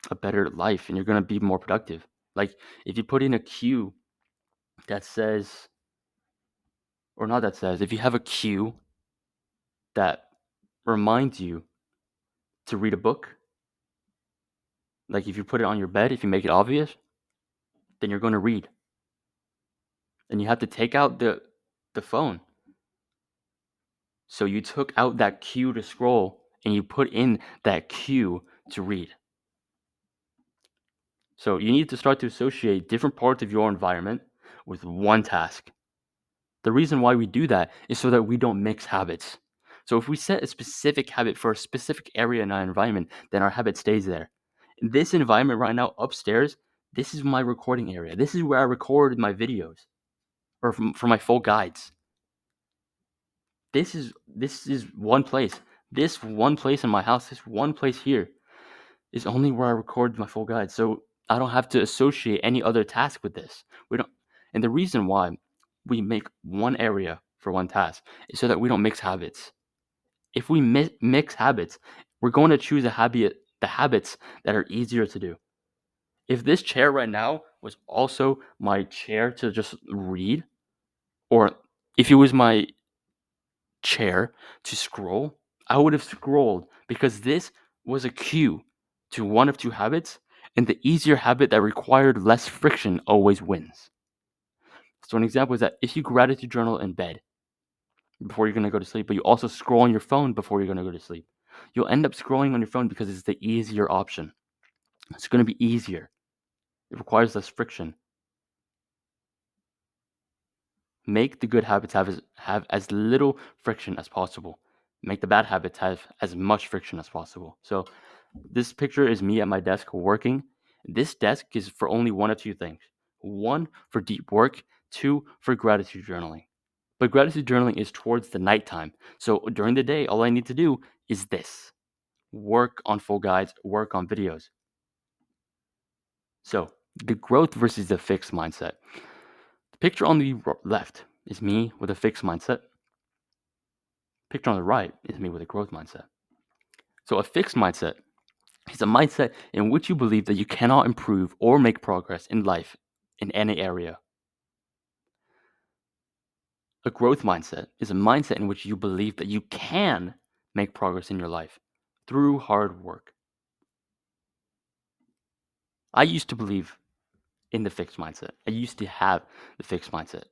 a better life and you're going to be more productive. Like if you put in a cue that says, or not that says, if you have a cue that reminds you to read a book, like if you put it on your bed, if you make it obvious, then you're going to read. And you have to take out the phone. So you took out that cue to scroll and you put in that cue to read. So you need to start to associate different parts of your environment with one task. The reason why we do that is so that we don't mix habits. So if we set a specific habit for a specific area in our environment, then our habit stays there. In this environment right now upstairs, this is my recording area. This is where I record my videos or for my full guides. This is one place. This one place in my house, this one place here is only where I record my full guide. So I don't have to associate any other task with this. We don't, and the reason why we make one area for one task is so that we don't mix habits. If we mix habits, we're going to choose the habits that are easier to do. If this chair right now was also my chair to just read, or if it was my chair to scroll, I would have scrolled because this was a cue to one of two habits, and the easier habit that required less friction always wins. So an example is that if you gratitude journal in bed before you're going to go to sleep, but you also scroll on your phone before you're going to go to sleep, you'll end up scrolling on your phone because it's the easier option. It's going to be easier. It requires less friction. Make the good habits have as little friction as possible. Make the bad habits have as much friction as possible. So this picture is me at my desk working. This desk is for only one of two things. One, for deep work. Two, for gratitude journaling. But gratitude journaling is towards the nighttime. So during the day, all I need to do is this. Work on full guides, work on videos. So the growth versus the fixed mindset. The picture on the left is me with a fixed mindset. Picture on the right is me with a growth mindset. So a fixed mindset is a mindset in which you believe that you cannot improve or make progress in life in any area. A growth mindset is a mindset in which you believe that you can make progress in your life through hard work. I used to believe in the fixed mindset. I used to have the fixed mindset.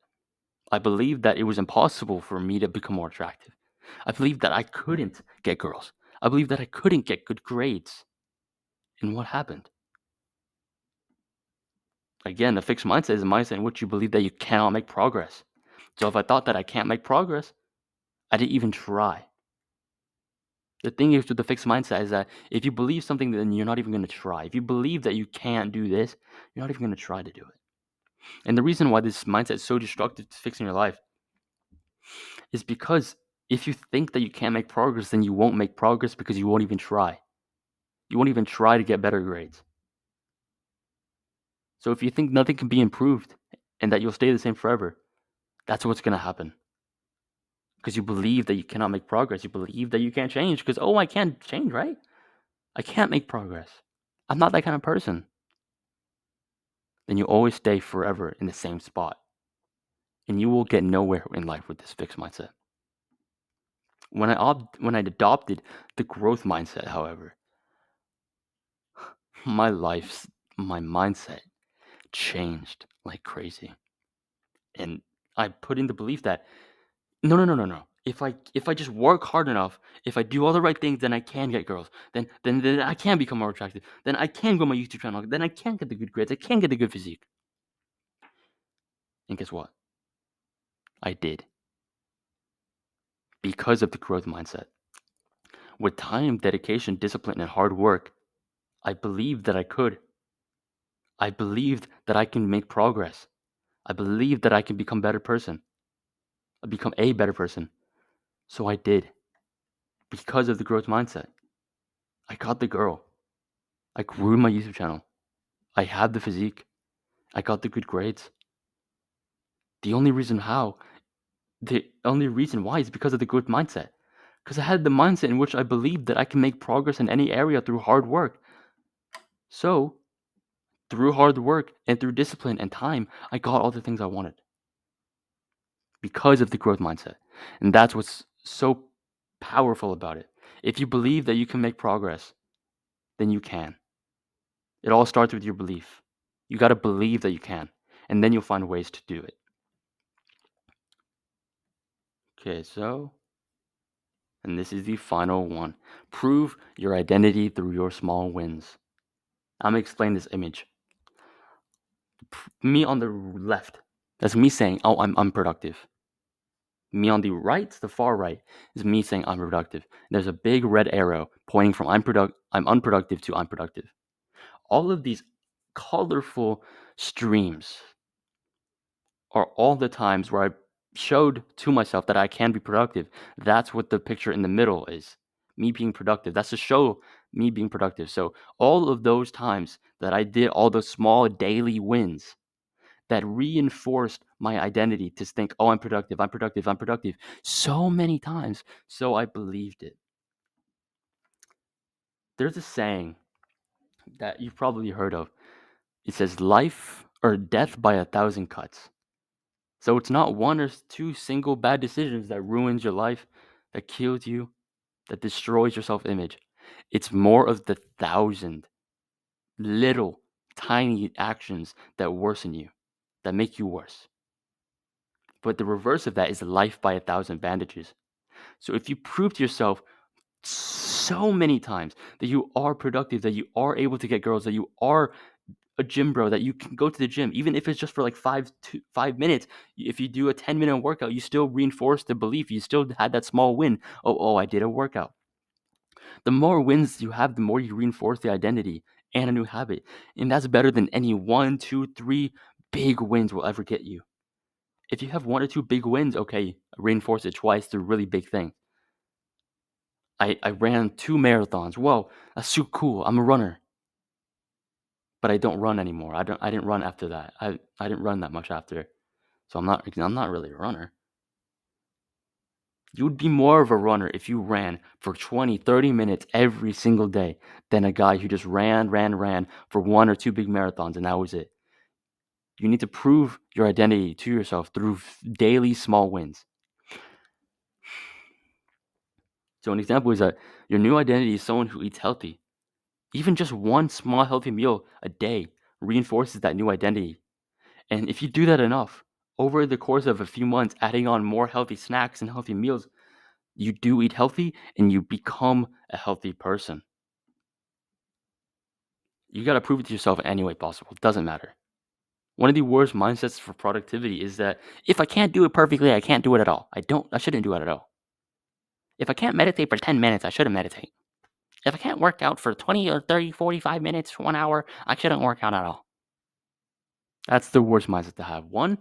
I believed that it was impossible for me to become more attractive. I believed that I couldn't get girls. I believed that I couldn't get good grades. And what happened? Again, a fixed mindset is a mindset in which you believe that you cannot make progress. So if I thought that I can't make progress, I didn't even try. The thing is with the fixed mindset is that if you believe something, then you're not even going to try. If you believe that you can't do this, you're not even going to try to do it. And the reason why this mindset is so destructive to fixing your life is because if you think that you can't make progress, then you won't make progress because you won't even try. You won't even try to get better grades. So if you think nothing can be improved and that you'll stay the same forever, that's what's going to happen. Because you believe that you cannot make progress. You believe that you can't change because, oh, I can't change, right? I can't make progress. I'm not that kind of person. Then you always stay forever in the same spot. And you will get nowhere in life with this fixed mindset. When I adopted the growth mindset, however, my mindset changed like crazy. And I put in the belief that no. If I just work hard enough, if I do all the right things, then I can get girls. Then I can become more attractive. Then I can go on my YouTube channel. Then I can get the good grades. I can get the good physique. And guess what? I did. Because of the growth mindset. With time, dedication, discipline, and hard work, I believed that I could. I believed that I can make progress. I believed that I can become a better person. Become a better person. So I did. Because of the growth mindset. I got the girl. I grew my YouTube channel. I had the physique. I got the good grades. The only reason why is because of the growth mindset. Because I had the mindset in which I believed that I can make progress in any area through hard work. So, through hard work and through discipline and time, I got all the things I wanted. Because of the growth mindset. And that's what's so powerful about it. If you believe that you can make progress, then you can. It all starts with your belief. You got to believe that you can, and then you'll find ways to do it. Okay, and this is the final one. Prove your identity through your small wins. I'm going to explain this image. Me on the left, that's me saying, oh, I'm unproductive. Me on the right, the far right, is me saying I'm productive. There's a big red arrow pointing from I'm unproductive to I'm productive. All of these colorful streams are all the times where I showed to myself that I can be productive. That's what the picture in the middle is. Me being productive. That's to show me being productive. So all of those times that I did all those small daily wins that reinforced my identity to think, oh, I'm productive, I'm productive, I'm productive so many times. So I believed it. There's a saying that you've probably heard of. It says life or death by 1,000 cuts. So it's not one or two single bad decisions that ruins your life, that kills you, that destroys your self-image. It's more of the 1,000 little tiny actions that worsen you, that make you worse. But the reverse of that is life by 1,000 bandages. So if you prove to yourself so many times that you are productive, that you are able to get girls, that you are a gym bro, that you can go to the gym, even if it's just for like 5 minutes. If you do a 10-minute workout, you still reinforce the belief. You still had that small win. Oh, I did a workout. The more wins you have, the more you reinforce the identity and a new habit. And that's better than any 1, 2, 3 big wins will ever get you. If you have 1 or 2 big wins, okay, reinforce it twice through really big things. I ran 2 marathons. Whoa, that's so cool. I'm a runner. But I don't run anymore. I didn't run after that. I didn't run that much after. So I'm not really a runner. You would be more of a runner if you ran for 20, 30 minutes every single day than a guy who just ran for 1 or 2 big marathons and that was it. You need to prove your identity to yourself through daily small wins. So an example is that your new identity is someone who eats healthy. Even just one small healthy meal a day reinforces that new identity. And if you do that enough, over the course of a few months, adding on more healthy snacks and healthy meals, you do eat healthy and you become a healthy person. You got to prove it to yourself any way possible. It doesn't matter. One of the worst mindsets for productivity is that if I can't do it perfectly, I can't do it at all. I shouldn't do it at all. If I can't meditate for 10 minutes, I shouldn't meditate. If I can't work out for 20 or 30, 45 minutes, 1 hour, I shouldn't work out at all. That's the worst mindset to have. One,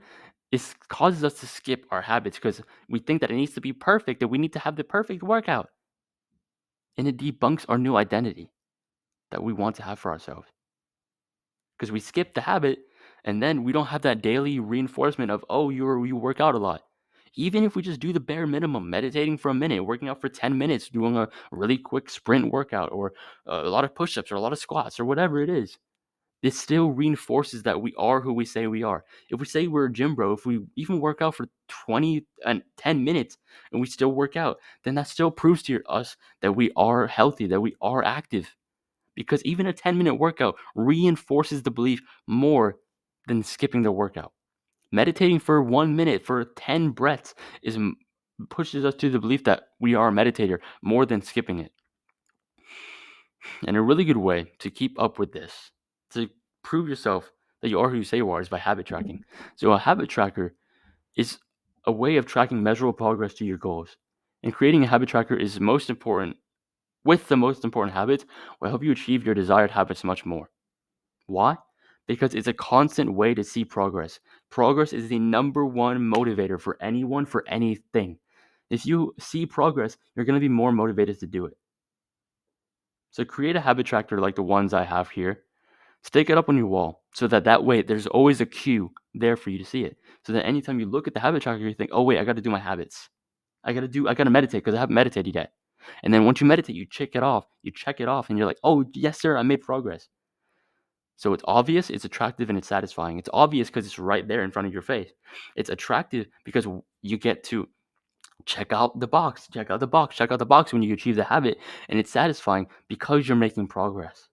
it causes us to skip our habits because we think that it needs to be perfect, that we need to have the perfect workout. And it debunks our new identity that we want to have for ourselves. Because we skip the habit and then we don't have that daily reinforcement of, oh, you work out a lot. Even if we just do the bare minimum, meditating for a minute, working out for 10 minutes, doing a really quick sprint workout or a lot of push-ups or a lot of squats or whatever it is, it still reinforces that we are who we say we are. If we say we're a gym bro, if we even work out for 20 and 10 minutes and we still work out, then that still proves to us that we are healthy, that we are active. Because even a 10-minute workout reinforces the belief more than skipping the workout. Meditating for 1 minute, for 10 breaths, pushes us to the belief that we are a meditator more than skipping it. And a really good way to keep up with this, to prove yourself that you are who you say you are, is by habit tracking. So a habit tracker is a way of tracking measurable progress to your goals. And creating a habit tracker is most important. With the most important habits, will help you achieve your desired habits much more. Why? Because it's a constant way to see progress. Progress is the number one motivator for anyone, for anything. If you see progress, you're going to be more motivated to do it. So create a habit tracker like the ones I have here. Stick it up on your wall so that way there's always a cue there for you to see it. So that anytime you look at the habit tracker, you think, oh wait, I got to do my habits. I got to meditate because I haven't meditated yet. And then once you meditate, you check it off, and you're like, oh yes sir, I made progress. So it's obvious, it's attractive, and it's satisfying. It's obvious because it's right there in front of your face. It's attractive because you get to check out the box when you achieve the habit. And it's satisfying because you're making progress.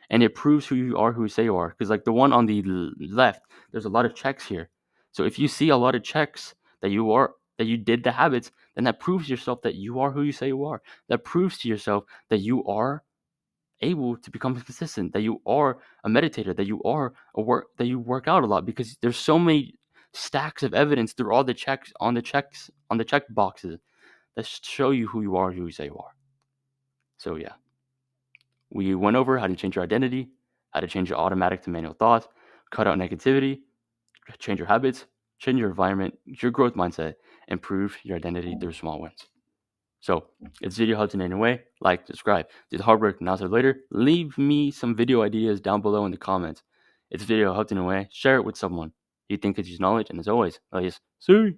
And it proves who you are, who you say you are. Because like the one on the left, there's a lot of checks here. So if you see a lot of checks that you did the habits, then that proves to yourself that you are who you say you are. That proves to yourself that you are able to become consistent, that you are a meditator, that you are that you work out a lot, because there's so many stacks of evidence through all the checks on the check boxes that show you who you are, who you say you are. So yeah, we went over how to change your identity, how to change your automatic to manual thoughts, cut out negativity, change your habits, change your environment, your growth mindset, improve your identity through small wins. So if this video helped in any way, like, subscribe, do the hard work, now or later. Leave me some video ideas down below in the comments. If this video helped in any way, share it with someone you think could use knowledge. And as always, see.